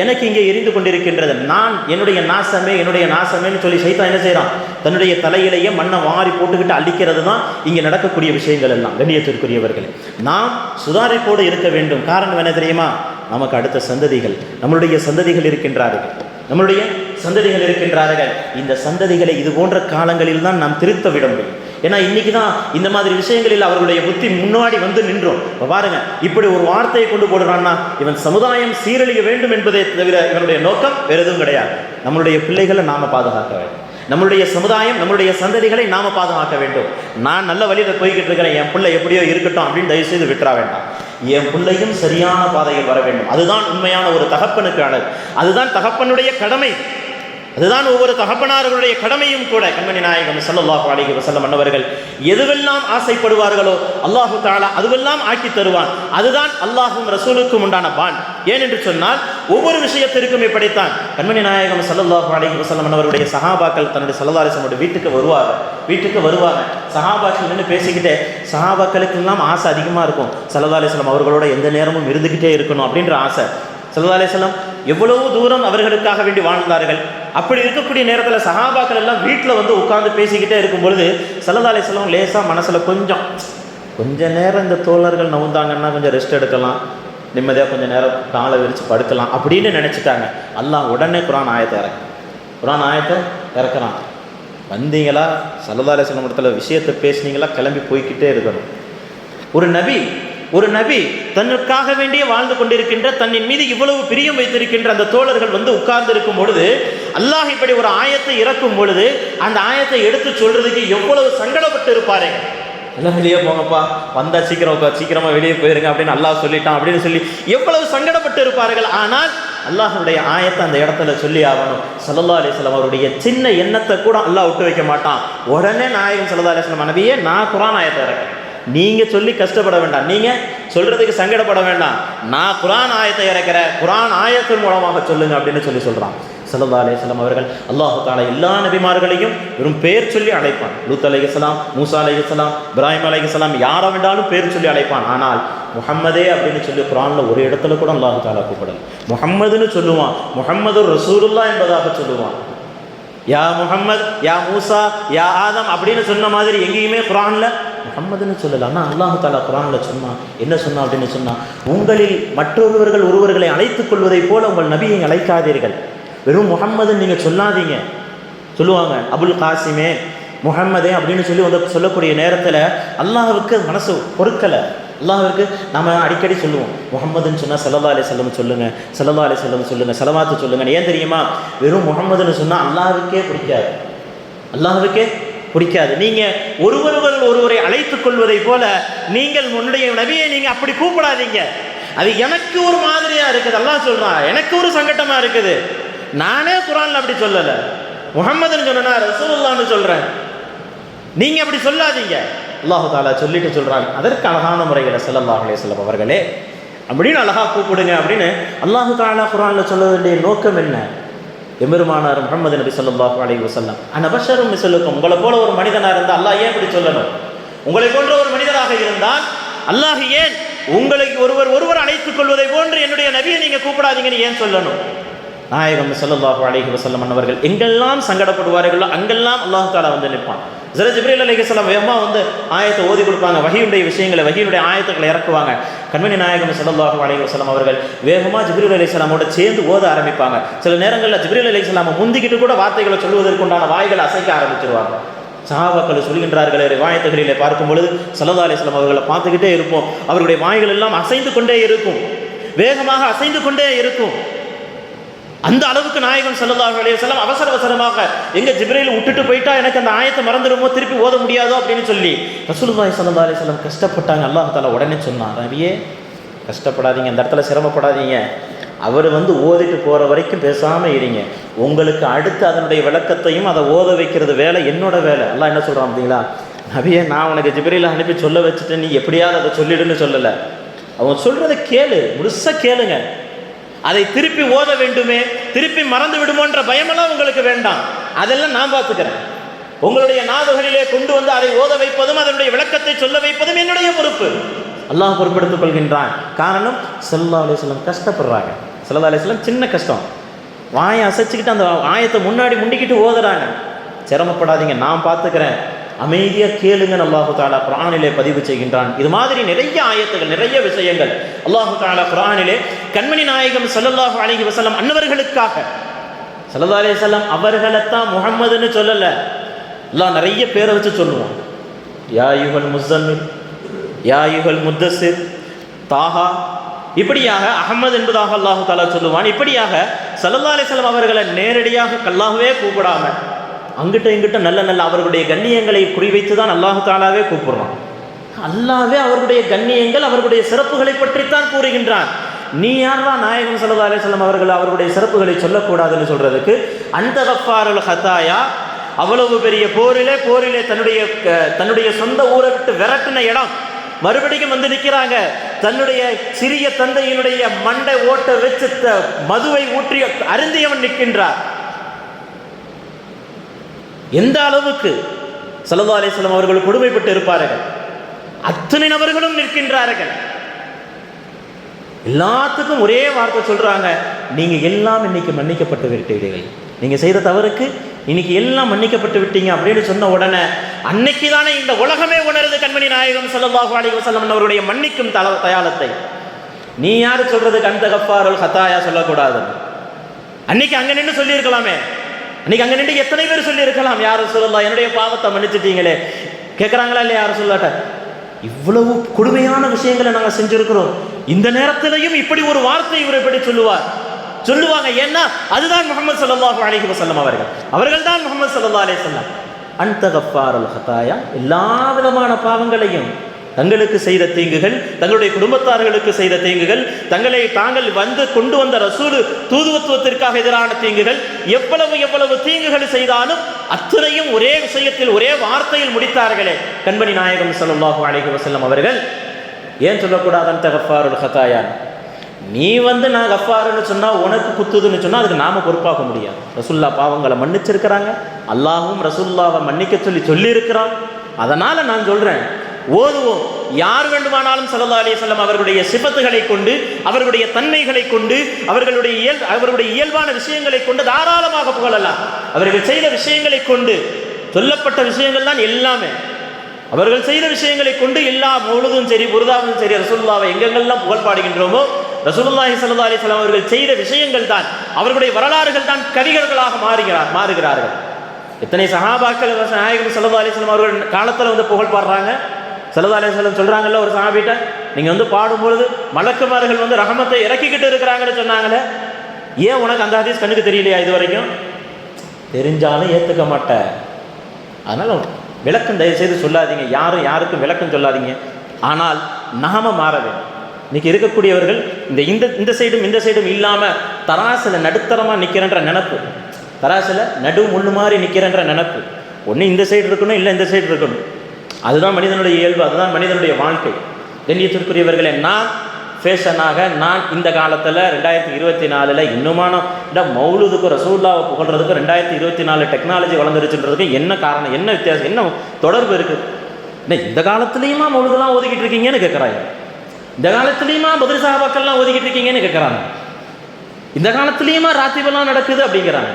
எனக்கு இங்கே எரிந்து கொண்டிருக்கின்றது. நான் என்னுடைய நாசமேன்னு சொல்லி சைத்தான் என்ன செய்கிறான்? தன்னுடைய தலையிலேயே மண்ணை வாரி போட்டுக்கிட்டு அழிக்கிறது தான் இங்கே நடக்கக்கூடிய விஷயங்கள் எல்லாம். கண்ணியத்திற்குரியவர்கள், நாம் சுதாரிப்போடு இருக்க வேண்டும். காரணம் என்ன தெரியுமா? நமக்கு அடுத்த சந்ததிகள், நம்மளுடைய சந்ததிகள் இருக்கின்றார்கள். இந்த சந்ததிகளை இது போன்ற காலங்களில் தான் நாம் திருத்த விட முடியும். ஏன்னா இன்னைக்கு தான் இந்த மாதிரி விஷயங்களில் அவர்களுடைய புத்தி முன்னாடி வந்து நின்றோம். இப்போ பாருங்க, இப்படி ஒரு வார்த்தையை கொண்டு போடுறான்னா இவன் சமுதாயம் சீரழிய வேண்டும் என்பதை தவிர இவனுடைய நோக்கம் வேறு எதுவும் கிடையாது. நம்மளுடைய பிள்ளைகளை நாம பாதுகாக்க வேண்டும், நம்மளுடைய சமுதாயம், நம்மளுடைய சந்ததிகளை நாம பாதுகாக்க வேண்டும். நான் நல்ல வழியில் போய்கிட்டு இருக்கிறேன், என் பிள்ளை எப்படியோ இருக்கட்டும் அப்படின்னு தயவு செய்து விட்டுற வேண்டாம். என் பிள்ளையும் சரியான பாதையில் வர வேண்டும். அதுதான் உண்மையான ஒரு தகப்பனுக்கு அழகு, அதுதான் தகப்பனுடைய கடமை, அதுதான் ஒவ்வொரு தகப்பனார்களுடைய கடமையும் கூட. கண்மணி நாயகம் ஸல்லல்லாஹு அலைஹி வஸல்லம் அன்னவர்கள் எதுவெல்லாம் ஆசைப்படுவார்களோ அல்லாஹு தஆலா அதுவெல்லாம் ஆக்கி தருவான். அதுதான் அல்லாஹும் ரசூலுக்கும் உண்டான பான். ஏனென்று சொன்னால் ஒவ்வொரு விஷயத்திற்கும் இப்படித்தான். கண்மணி நாயகம் ஸல்லல்லாஹு அலைஹி வஸல்லம் அன்னவருடைய சஹாபாக்கள் தன்னுடைய ஸல்லல்லாஹு அலைஹி வஸல்லம் வீட்டுக்கு வருவாங்க. சஹாபாக்கள் நின்று பேசிக்கிட்டே, சஹாபாக்களுக்கெல்லாம் ஆசை அதிகமாக இருக்கும், ஸல்லல்லாஹு அலைஹி வஸல்லம் அவர்களோட எந்த நேரமும் இருந்துக்கிட்டே இருக்கணும் அப்படின்ற ஆசை. ஸல்லல்லாஹு அலைஹி வஸல்லம் எவ்வளவு தூரம் அவர்களுக்காக வேண்டி வாழ்ந்தார்கள். அப்படி இருக்கக்கூடிய நேரத்தில் சஹாபாக்கள் எல்லாம் வீட்டில் வந்து உட்கார்ந்து பேசிக்கிட்டே இருக்கும் பொழுது ஸல்லல்லாஹு அலைஹி வஸல்லம் லேசாக மனசில் கொஞ்ச நேரம் இந்த தோழர்கள் நவுந்தாங்கன்னா கொஞ்சம் ரெஸ்ட் எடுக்கலாம், நிம்மதியாக கொஞ்சம் நேரம் காலை விரித்து படுக்கலாம் அப்படின்னு நினச்சிட்டாங்க. அல்லாஹ் உடனே குர்ஆன் ஆயத்தை இறக்குறான். வந்தீங்களா ஸல்லல்லாஹு அலைஹி வஸல்லம் இடத்துல விஷயத்தை பேசுனீங்களா, கிளம்பி போய்கிட்டே இருக்கணும். ஒரு நபி தன்னுக்காக வேண்டிய வாழ்ந்து கொண்டிருக்கின்ற, தன்னின் மீது இவ்வளவு பிரியம் வைத்திருக்கின்ற அந்த தோழர்கள் வந்து உட்கார்ந்து இருக்கும் பொழுது அல்லாஹ் இப்படி ஒரு ஆயத்தை இறக்கும் பொழுது அந்த ஆயத்தை எடுத்து சொல்றதுக்கு எவ்வளவு சங்கடப்பட்டு இருப்பாரு. எல்லாம் வெளியே போங்கப்பா, வந்தா சீக்கிரமா வெளியே போயிருங்க அப்படின்னு அல்லாஹ் சொல்லிட்டான் அப்படின்னு சொல்லி எவ்வளவு சங்கடப்பட்டு இருப்பார்கள். ஆனால் அல்லாஹ்வுடைய ஆயத்தை அந்த இடத்துல சொல்லி ஆகணும். ஸல்லல்லாஹு அலைஹி வஸல்லம் அவருடைய சின்ன எண்ணத்தை கூட அல்லாஹ் விட்டு வைக்க மாட்டான். உடனே நாயகம் ஸல்லல்லாஹு அலைஹி வஸல்லம், நபியே நான் குர்ஆன் ஆயத்தை இறக்கிறேன், நீங்க சொல்லி கஷ்டப்பட வேண்டாம், நீங்க சொல்றதுக்கு சங்கடப்பட வேண்டாம், நான் குர்ஆன் ஆயத்தை இறக்கிறேன், குர்ஆன் ஆயத்தின் மூலமாக சொல்லுங்க அப்படின்னு சொல்றான். ஸல்லல்லாஹு அலைஹி வஸல்லம் அவர்கள் அல்லாஹ் தஆலா எல்லா நபிமார்களையும் வெறும் பேர் சொல்லி அழைப்பான். லூத் அலைஹிஸ்ஸலாம், மூசா அலைஹிஸ்ஸலாம், இப்ராஹிம் அலைஹிஸ்ஸலாம், யாரை வேண்டாலும் பேர் சொல்லி அழைப்பான். ஆனால் முஹம்மதே அப்படின்னு சொல்லி குர்ஆன்ல ஒரு இடத்துல கூட அல்லாஹ் தஆலா கூப்பிடல. முஹம்மதுன்னு சொல்லுவான், முஹம்மது ரசூலுல்லாஹ் என்பதாக சொல்லுவான். யா முஹம்மத், யா மூசா, யா ஆதம் அப்படின்னு சொன்ன மாதிரி எங்கேயுமே குர்ஆன்ல முஹம்மதுன்னு சொல்லல. ஆனால் அல்லாஹ் தஆலா குர்ஆன்ல சொன்னான். என்ன சொன்னான் அப்படின்னு சொன்னா, உங்களில் மற்றொருவர்கள் ஒருவர்களை அழைத்துக் கொள்வதை போல உங்கள் நபியை அழைக்காதீர்கள், வெறும் முஹம்மதுன்னு நீங்கள் சொல்லாதீங்க. சொல்லுவாங்க அபுல் காசிமே முஹம்மதே அப்படின்னு சொல்லி சொல்லக்கூடிய நேரத்தில் அல்லாஹ்வுக்கு மனசு பொறுக்கலை. அல்லாஹ்வுக்கு நாம் அடிக்கடி சொல்லுவோம், முஹம்மதுன்னு சொன்னால் ஸல்லல்லாஹு அலைஹி வஸல்லம் சொல்லுங்கள், ஸல்லல்லாஹு அலைஹி வஸல்லம் சொல்லுங்கள், ஸலவாத்து சொல்லுங்கள். ஏன் தெரியுமா? வெறும் முஹம்மதுன்னு சொன்னால் அல்லாஹ்வுக்கே பிடிக்காது, அல்லாஹ்வுக்கே பிடிக்காது. நீங்கள் ஒருவரை அழைத்துக் கொள்வதை போல நீங்கள் உன்னுடைய நபியை நீங்கள் அப்படி கூப்பிடாதீங்க. அது எனக்கு ஒரு மாதிரியாக இருக்குது, அல்லாஹ் சொல்கிறான், எனக்கு ஒரு சங்கட்டமாக இருக்குது. நானே குர்ஆன்ல அப்படி சொல்லல, முஹம்மதுன்னு சொன்னா ரசூலுல்லாஹ்னு சொல்றேன், நீங்க அப்படி சொல்லாதீங்க. அல்லாஹ் தஆலா சொல்லிட்டு சொல்றாங்க, அதற்கு அழகான முறையில் ஸல்லல்லாஹு அலைஹி வஸல்லம் அவர்களே அப்படின்னு அழகா கூப்பிடுங்க அப்படின்னு அல்லாஹ் தஆலா குர்ஆன்ல சொல்ல வேண்டிய நோக்கம் என்ன? எம்பெருமானார் முஹம்மது நபி ஸல்லல்லாஹு அலைஹி வஸல்லம் அன பஷரும் மிஸ்லுக்கும், உங்களை போல ஒரு மனிதனா இருந்தால் அல்லாஹ் ஏன் இப்படி சொல்லணும்? உங்களை போன்ற ஒரு மனிதராக இருந்தால் அல்லாஹ் ஏன் உங்களை ஒருவர் அழைத்துக் கொள்வதை போன்று என்னுடைய நபியை நீங்க கூப்பிடாதீங்கன்னு ஏன் சொல்லணும்? நாயகம் ஸல்லல்லாஹு அலைஹி வஸல்லம் அவர்கள் எங்கெல்லாம் சங்கடப்படுவார்களோ அங்கெல்லாம் அல்லாஹ் தஆலா வந்து நிற்பான். ஜிப்ரீல் அலைஹிஸ்ஸலாம் வேகமாக வந்து ஆயத்தை ஓதி கொடுப்பாங்க, வஹீயுடைய விஷயங்களை, வஹீயுடைய ஆயத்துக்களை இறக்குவாங்க. கண்மணி நாயகம் ஸல்லல்லாஹு அலைஹி வஸல்லம் அவர்கள் வேகமாக ஜிப்ரீல் அலைஹிஸ்ஸலாமோட சேர்ந்து ஓத ஆரம்பிப்பாங்க. சில நேரங்களில் ஜிப்ரீல் அலைஹிஸ்ஸலாமை முந்திக்கிட்டு கூட வார்த்தைகளை சொல்வதற்குண்டான வாய்களை அசைக்க ஆரம்பிச்சிருவாங்க. சஹாபாக்கள் சொல்கின்றார்களே, ரிவாயத்துகளிலே பார்க்கும் பொழுது ஸல்லல்லாஹு அலைஹி வஸல்லம் அவர்களை பார்த்துக்கிட்டே இருப்போம், அவருடைய வாய்கள் எல்லாம் அசைந்து கொண்டே இருக்கும், வேகமாக அசைந்து கொண்டே இருக்கும். அந்த அளவுக்கு நாயகம் ஸல்லல்லாஹு அலைஹி வஸல்லம் அவசரமாக எங்க ஜிப்ரீல் விட்டுட்டு போயிட்டா எனக்கு அந்த ஆயத்தை மறந்துடுமோ, திருப்பி ஓத முடியாதோ அப்படின்னு சொல்லி ரசூலுல்லாஹி ஸல்லல்லாஹு அலைஹி வஸல்லம் கஷ்டப்பட்டாங்க. அல்லாஹ் தஆலா உடனே சொன்னான், நபியே கஷ்டப்படாதீங்க, அந்த இடத்துல சிரமப்படாதீங்க, அவர் ஓதிட்டு போகிற வரைக்கும் பேசாமல் இருங்க, உங்களுக்கு அடுத்து அதனுடைய விளக்கத்தையும் அதை ஓத வைக்கிறது வேலை என்னோட வேலை. அல்லாஹ் என்ன சொல்கிறான் அப்படிங்களா, நபியே நான் உனக்கு ஜிப்ரீலை அனுப்பி சொல்ல வச்சுட்டு நீ எப்படியாவது அதை சொல்லிடுன்னு சொல்லலை, அவன் சொல்கிறத கேளு, முழுசாக கேளுங்க, அதை திருப்பி ஓத வேண்டுமே, திருப்பி மறந்து விடுமோன்ற பயமெல்லாம் உங்களுக்கு வேண்டாம், அதெல்லாம் நான் பார்த்துக்கிறேன். உங்களுடைய நாவுகளிலே கொண்டு வந்து அதை ஓத வைப்பதும் அதனுடைய விளக்கத்தை சொல்ல வைப்பதும் என்னுடைய பொறுப்பு. அல்லாஹ் பொறுப்பெடுத்துக் கொள்கின்றான். காரணம் ஸல்லல்லாஹு அலைஹி வஸல்லம் கஷ்டப்படுறாங்க. ஸல்லல்லாஹு அலைஹி வஸல்லம் சின்ன கஷ்டம், வாயை அசைச்சிக்கிட்டு அந்த ஆயத்தை முன்னாடி முண்டிக்கிட்டு ஓதுறாங்க. சிரமப்படாதீங்க, நான் பார்த்துக்கிறேன், அமைதியாக கேளுங்கன்னு அல்லாஹு தஆலா குர்ஆனிலே பதிவு செய்கின்றான். இது மாதிரி நிறைய ஆயத்துகள், நிறைய விஷயங்கள் அல்லாஹு தஆலா குர்ஆனிலே கண்மணி நாயகம் ஸல்லல்லாஹு அலைஹி வஸல்லம் அன்னவர்களுக்காக, ஸல்லல்லாஹு அலைஹி வஸல்லம் அவர்களைத்தான் முஹம்மதுன்னு சொல்லலை, அல்லாஹ் நிறைய பேரை வச்சு சொல்லுவான். யா அய்யுஹல் முஸம்மில், யா அய்யுஹல் முத்தஸிர், தாஹா, இப்படியாக அஹ்மத் என்பதாக அல்லாஹு தஆலா சொல்லுவான். இப்படியாக ஸல்லல்லாஹு அலைஹி வஸல்லம் அவர்களை நேரடியாக அல்லாஹ்வே கூப்பிடாம அங்கிட்ட இங்கிட்ட நல்ல நல்ல அவர்களுடைய கண்ணியங்களை குறிவைத்து தான் அல்லாஹு தஆலாவே கூப்பிடுறான். அல்லாஹ்வே அவர்களுடைய கண்ணியங்கள், அவர்களுடைய சிறப்புகளை பற்றித்தான் கூறுகின்றான். நீ யாரா நாயகம் ஸல்லல்லாஹு அலைஹி வஸல்லம் அவர்களுடைய சிறப்புகளை சொல்லக்கூடாதுன்னு சொல்றதுக்கு? அந்த கஃபாருல் ஹதாயா, அவ்வளவு பெரிய போரிலே தன்னுடைய சொந்த ஊரை விட்டு விரட்டின இடம், மறுபடியும் வந்து நிற்கிறாங்க. தன்னுடைய சிறிய தந்தையினுடைய மண்டை ஓட்ட வச்சு மதுவை ஊற்றி அருந்தியவன் நிற்கின்றார். எந்த அளவுக்கு ஸல்லல்லாஹு அலைஹி வஸல்லம் அவர்கள் கொடுமைப்பட்டு இருப்பார்கள், அத்தனை நபர்களும் நிற்கின்றார்கள். எல்லாத்துக்கும் ஒரே வார்த்தை சொல்றாங்க, நீங்க எல்லாம் இன்னைக்கு மன்னிக்கப்பட்டு விட்டீர்கள், நீங்க செய்த தவறுக்கு இன்னைக்கு எல்லாம் மன்னிக்கப்பட்டு விட்டீங்க அப்படின்னு சொன்ன உடனே அன்னைக்கு தானே இந்த உலகமே உணருது கண்மணி நாயகம் ஸல்லல்லாஹு அலைஹி வஸல்லம் அவருடைய மன்னிக்கும் தயாளத்தை. நீ யாரு சொல்றதுக்கு அந்த கஃபாருல் ஹதாயா சொல்லக்கூடாது? அன்னைக்கு அங்க நின்று சொல்லி இருக்கலாமே, அன்னைக்கு அங்க நின்று எத்தனை பேர் சொல்லி இருக்கலாம், யார் ரசூலுல்லாஹ் என்னுடைய பாவத்தை மன்னிச்சிட்டீங்களே, கேட்குறாங்களா இல்லையா யார் சொல்லாட்ட? இவ்வளவு கொடுமையான விஷயங்களை நாங்கள் செஞ்சிருக்கிறோம், இந்த நேரத்திலையும் இப்படி ஒரு வார்த்தை இவர் எப்படி சொல்லுவாங்க? ஏன்னா அதுதான் முஹம்மது ஸல்லல்லாஹு அலைஹி வஸல்லம் அவர்கள் தான் முஹம்மது ஸல்லல்லாஹு அலைஹி வஸல்லம். அன்த கஃபாருல் ஹதாயா, எல்லா விதமான பாவங்களையும், தங்களுக்கு செய்த தீங்குகள், தங்களுடைய குடும்பத்தார்களுக்கு செய்த தீங்குகள், தாங்கள் கொண்டு வந்த ரசூல் தூதுவத்துவத்திற்காக எதிரான தீங்குகள், எவ்வளவு தீங்குகள் செய்தாலும் அத்தனையும் ஒரே விஷயத்தில் ஒரே வார்த்தையில் முடித்தார்களே கண்மணி நாயகம் ஸல்லல்லாஹு அலைஹி வஸல்லம் அவர்கள். ஏன் சொல்லக்கூடாது அன்த கஃபாருல் ஹதாயா? நீ நான் கஃபாருன்னு சொன்னா உனக்கு குத்துதுன்னு சொன்னா அதுக்கு நாம பொறுப்பாக முடியாது. ரசூல்லா பாவங்களை மன்னிச்சிருக்கிறாங்க, அல்லாஹும் ரசூல்லாவை மன்னிக்க சொல்லி இருக்கிறான். அதனால நான் சொல்றேன், ஓதுவோம். யார் வேண்டுமானாலும் ஸல்லல்லாஹு அலைஹி வஸல்லம் அவர்களுடைய சிஃபத்துகளை கொண்டு, அவர்களுடைய தன்மைகளை கொண்டு, அவர்களுடைய இயல்பான விஷயங்களை கொண்டு தாராளமாக புகழலாம். அவர்கள் செய்த விஷயங்களை கொண்டு, சொல்லப்பட்ட விஷயங்கள் தான் எல்லாமே. அவர்கள் செய்த விஷயங்களை கொண்டு எல்லா மௌலூதும் சரி, புர்தாவும் சரி, ரசூலுல்லாஹ்வை எங்கெங்கெல்லாம் புகழ் பாடுகின்றோமோ, ரசூலுல்லாஹி ஸல்லல்லாஹு அலைஹி வஸல்லம் அவர்கள் செய்த விஷயங்கள் தான், அவர்களுடைய வரலாறுகள் தான் கவிகர்களாக மாறுகிறார்கள். எத்தனை சஹாபாக்கள் நாயகம் ஸல்லல்லாஹு அலைஹி வஸல்லம் அவர்கள் காலத்தில் புகழ் பாடுறாங்க. ஸல்லல்லாஹு அலைஹி வஸல்லம் சொல்றாங்கல்ல ஒரு சஹாபிட்ட, நீங்க பாடும்பொழுது மலக்குமார்கள் ரஹமத்தை இறக்கிக்கிட்டு இருக்கிறாங்கன்னு சொன்னாங்களே, ஏன் உனக்கு அந்த ஹதீஸ் கண்ணுக்கு தெரியலையா? இது வரைக்கும் தெரிஞ்சாலும் ஏற்றுக்க மாட்டேன். அதனால விளக்கம் தயவு செய்து சொல்லாதீங்க, யாருக்கும் விளக்கம் சொல்லாதீங்க. ஆனால் நாம மாற வேண்டும். இன்னைக்கு இருக்கக்கூடியவர்கள் இந்த சைடும் இல்லாம தராசில நடுத்தரமா நிக்கிறன்ற நினைப்பு, தராசில நடு முள்ளு மாதிரி நிக்கிறன்ற நினைப்பு. ஒன்று இந்த சைடு இருக்கணும், இல்லை இந்த சைடு இருக்கணும். அதுதான் மனிதனுடைய இயல்பு, அதுதான் மனிதனுடைய வாழ்க்கை. கண்ணியத்திற்குரியவர்களே, நான் இந்த காலத்தில் 2024 இன்னுமான மௌலூதுக்கும் ரசூலுல்லாஹ்வை புகழ்றதுக்கும் 2024 டெக்னாலஜி வளர்ந்துருச்சுன்றதுக்கு என்ன காரணம், என்ன வித்தியாசம், என்ன தொடர்பு இருக்குது? இந்த காலத்துலேயுமா மௌலூதெல்லாம் ஓதிக்கிட்டு இருக்கீங்கன்னு கேட்குறாங்க. இந்த காலத்துலேயுமா பத்ர் சஹாபாக்கள்லாம் ஓதிக்கிட்டு இருக்கீங்கன்னு கேட்குறாங்க. இந்த காலத்துலேயுமா ராத்திபெல்லாம் நடக்குது அப்படிங்கிறாங்க.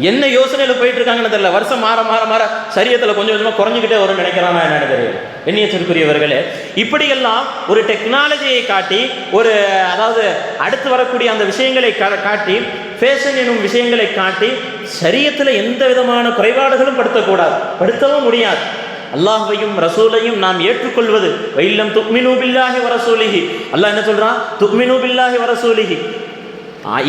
என்ன யோசனையில் போயிட்டு இருக்காங்கன்னு தெரியல. வருஷம் மாற சரியத்தில் கொஞ்சம் கொஞ்சமாக குறைஞ்சிக்கிட்டே வரும்னு நினைக்கிறானா என்னன்னு தெரியல. கண்ணியத்திற்குரியவர்களே, இப்படியெல்லாம் ஒரு டெக்னாலஜியை காட்டி, அதாவது அடுத்து வரக்கூடிய அந்த விஷயங்களை காட்டி, ஃபேஷன் எனும் விஷயங்களை காட்டி, ஷரியத்தில் எந்த விதமான குறைபாடுகளும் படுத்தவும் முடியாது. அல்லாஹ்வையும் ரசூலையும் நாம் ஏற்றுக்கொள்வது, வைல்லம் துக்மினு பில்லாஹி வ ரசூலிஹி, அல்லாஹ் என்ன சொல்றான்? துக்மினு பில்லாஹி வ ரசூலிஹி,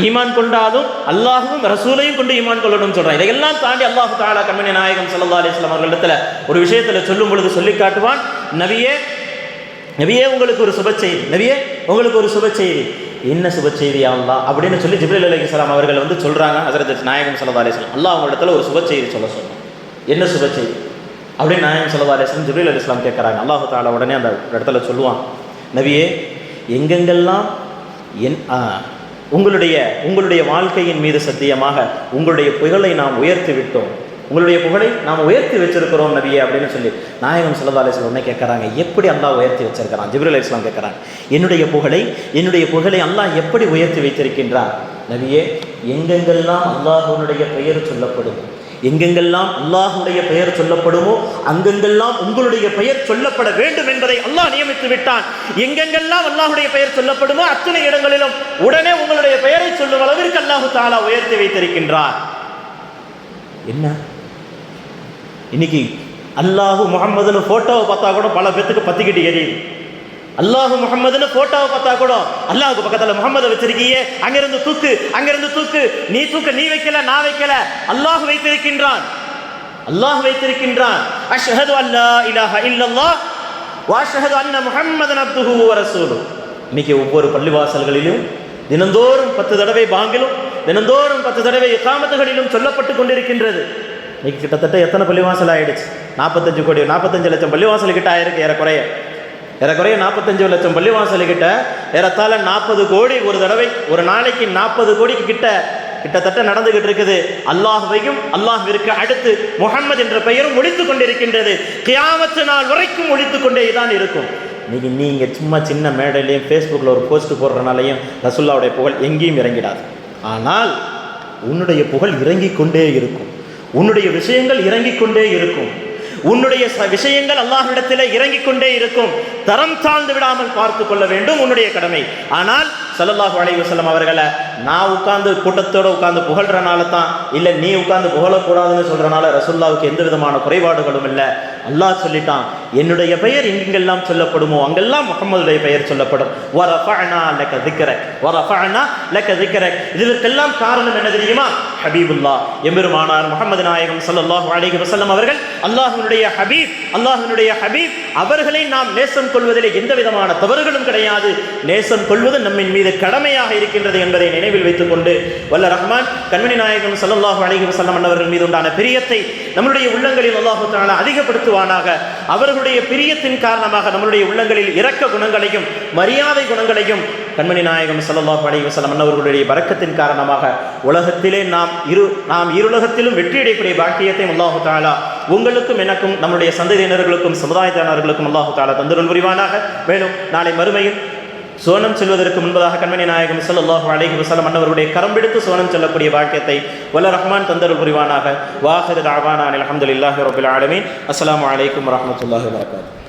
ஈமான் கொண்டாலும் அல்லாஹும் ரசூலையும் கொண்டு ஈமான் கொள்ளணும் சொல்றான். இதையெல்லாம் தாண்டி அல்லாஹ் தஆலா கண்மணி நாயகம் ஸல்லல்லாஹு அலைஹி வஸல்லம் அவர்களிடத்துல ஒரு விஷயத்துல சொல்லும் பொழுது சொல்லி காட்டுவான், நபியே உங்களுக்கு ஒரு சுப செய்தி, நபியே உங்களுக்கு ஒரு சுப செய்தி. என்ன சுப செய்தி அல்லாஹ் அப்படின்னு சொல்லி ஜிப்ரீல் அலைஹிஸ்ஸலாம் அவர்கள் சொல்றாங்க. ஹஜ்ரத் நாயகம் ஸல்லல்லாஹு அலைஹி வஸல்லம் அல்லாஹ் அவங்களிடத்துல ஒரு சுப செய்தி சொன்னான். என்ன சுப செய்தி அப்படின்னு நாயகம் ஸல்லல்லாஹு அலைஹி வஸல்லம் ஜிப்ரீல் அலைஹிஸ்ஸலாம் கேட்கறாங்க. அல்லாஹ் தஆலா உடனே அந்த இடத்துல சொல்லுவான், நபியே எங்கெங்கெல்லாம் உங்களுடைய வாழ்க்கையின் மீது சத்தியமாக உங்களுடைய புகழை நாம் உயர்த்தி விட்டோம், உங்களுடைய புகழை நாம் உயர்த்தி வச்சிருக்கிறோம் நபியே அப்படின்னு சொல்லி நாயகம் ஸல்லல்லாஹு அலைஹி வஸல்லம் உடனே கேட்குறாங்க, எப்படி அல்லாஹ் உயர்த்தி வச்சிருக்கிறான்? ஜிப்ரீல் அலைஹிஸ்ஸலாம் கேட்குறாங்க, என்னுடைய புகழை அல்லாஹ் எப்படி உயர்த்தி வைத்திருக்கின்றான்? நபியே, எங்கெங்கெல்லாம் அல்லாஹ்வுடைய பெயர் சொல்லப்படும், எங்கெங்கெல்லாம் அல்லாஹ்வுடைய பெயர் சொல்லப்படுமோ அங்கெங்கெல்லாம் உங்களுடைய பெயர் சொல்லப்பட வேண்டும் என்பதை அல்லாஹ் நியமித்து விட்டான். எங்கெங்கெல்லாம் அல்லாஹ்வுடைய பெயர் சொல்லப்படுமோ அத்தனை இடங்களிலும் உடனே உங்களுடைய பெயரை சொல்லும் அளவிற்கு அல்லாஹ் தஆலா உயர்த்தி வைத்திருக்கின்றார். என்ன இன்னைக்கு அல்லாஹு முஹம்மதுன்னு போட்டோவை பார்த்தா கூட பல பேத்துக்கு பத்திக்கிட்டு எரியுது. அல்லாஹு முஹம்மதுன்னு போட்டோவை பார்த்தா கூட அல்லாஹுக்கு பக்கத்தில் முகம்மதை வச்சிருக்கியே, அங்கிருந்து தூக்கு, நீ தூக்க, நீ வைக்கல, நான் வைக்கல, அல்லாஹ் வைத்திருக்கின்றான். அஷ்ஹது அல்லா இலாஹ இல்லல்லாஹ் வ அஷ்ஹது அன்ன முஹம்மதன் அப்துஹு வ ரசூலுஹு. இன்னைக்கு ஒவ்வொரு பள்ளிவாசல்களிலும் தினந்தோறும் 10 தடவை பாங்கிலும், தினந்தோறும் 10 தடவை இகாமத்துகளிலும் சொல்லப்பட்டு கொண்டிருக்கின்றது. இன்னைக்கு கிட்டத்தட்ட எத்தனை பள்ளிவாசல் ஆயிடுச்சு? 45 லட்சம் பள்ளிவாசல் கிட்ட ஆயிருக்கு. ஏறக்குறைய 45 லட்சம் பள்ளிவாசல்கிட்ட ஏறத்தாழ 40 கோடி ஒரு தடவை, ஒரு நாளைக்கு 40 கோடிக்கு கிட்டத்தட்ட நடந்துகிட்டு இருக்குது. அல்லாஹ்வையும் அல்லாஹ்விற்கு அடுத்து முஹம்மது என்ற பெயரும் ஒலித்து கொண்டிருக்கின்றது. கியாமத்து நாள் வரைக்கும் ஒலித்து கொண்டே தான் இருக்கும். நீங்க சும்மா சின்ன மேடையிலையும் ஃபேஸ்புக்கில் ஒரு போஸ்ட் போடுறதுனாலையும் ரசூலுல்லாஹ்வுடைய புகழ் எங்கேயும் இறங்கிடாது. ஆனால் உன்னுடைய புகழ் இறங்கிக் கொண்டே இருக்கும், உன்னுடைய விஷயங்கள் இறங்கிக் கொண்டே இருக்கும், உன்னுடைய விஷயங்கள் அல்லாஹ்விடத்தில் இறங்கிக் கொண்டே இருக்கும். தரம் தாழ்ந்து விடாமல் பார்த்து கொள்ள வேண்டும், உன்னுடைய கடமை. ஆனால் ஸல்லல்லாஹு அலைஹி வஸல்லம் அவர்களை நான் உட்கார்ந்து கூட்டத்தோடு உட்கார்ந்து புகழ்றனால தான், இல்லை நீ உட்கார்ந்து புகழக்கூடாதுன்னு சொல்றனால ரசூலுல்லாஹ்வுக்கு எந்த விதமான குறைபாடுகளும் இல்லை. அல்லாஹ் சொல்லிட்டான், என்னுடைய பெயர் எங்கெங்கெல்லாம் சொல்லப்படுமோ அங்கெல்லாம் முஹம்மதுடைய பெயர் சொல்லப்படும். வரஃபஅனா லக ذிக்ரக், வரஃபஅனா லக ذிக்ரக். இதற்கெல்லாம் காரணம் என்ன தெரியுமா? ஹபீபுல்லா எம்பெருமானார் முஹம்மது நாயகம் ஸல்லல்லாஹு அலைஹி வஸல்லம் அவர்கள் அல்லாஹ்வினுடைய ஹபீப் அவர்களை நாம் நேசம் கொள்வதிலே எந்த விதமான தவறுகளும் கிடையாது. நேசம் கொள்வது நம்மின் மீது கடமையாக இருக்கின்றது என்பதை நினைவில் வைத்துக் கொண்டு வல்ல ரஹ்மான் கண்மணி நாயகம் ஸல்லல்லாஹு அலைஹி வஸல்லம் அவர்கள் மீது உண்டான பிரியத்தை நம்முடைய உள்ளங்களில் அல்லாஹ் தஆலா அதிகப்படுத்துவானாக. அவர்களுடைய பிரியத்தின் காரணமாக நம்முடைய உள்ளங்களில் இரக்க குணங்களையும் மரியாதை குணங்களையும் கண்மணி நாயகம் ஸல்லல்லாஹு அலைஹி வஸல்லம் அவர்களுடைய பரக்கத்தின் காரணமாக உலகத்திலே நாம் இருலகத்திலும் வெற்றியடையக்கூடிய பாக்கியத்தை அல்லாஹ் தஆலா உங்களுக்கும் எனக்கும் நம்முடைய சந்ததியினர்களுக்கும் சமுதாயத்தினர்களுக்கும் அல்லாஹ் தஆலா தந்தருள் புரிவானாக. மேலும் நாளை மறுமையில் சோனம் செல்வதற்கு முன்பதாக கண்மணி நாயகம் ஸல்லல்லாஹு அலைஹி வஸல்லம் அவர்களுடைய கரம் பிடித்து சோனம் செல்லக்கூடிய பாக்கியத்தை வல்ல ரஹ்மான் தந்தருள் புரிவானாக. வாஹிரு தஅவானா அல்ஹம்துலில்லாஹி ரப்பில் ஆலமீன். அஸ்ஸலாமு அலைக்கும் வரஹ்மத்துல்லாஹி வபரகாத்துஹு.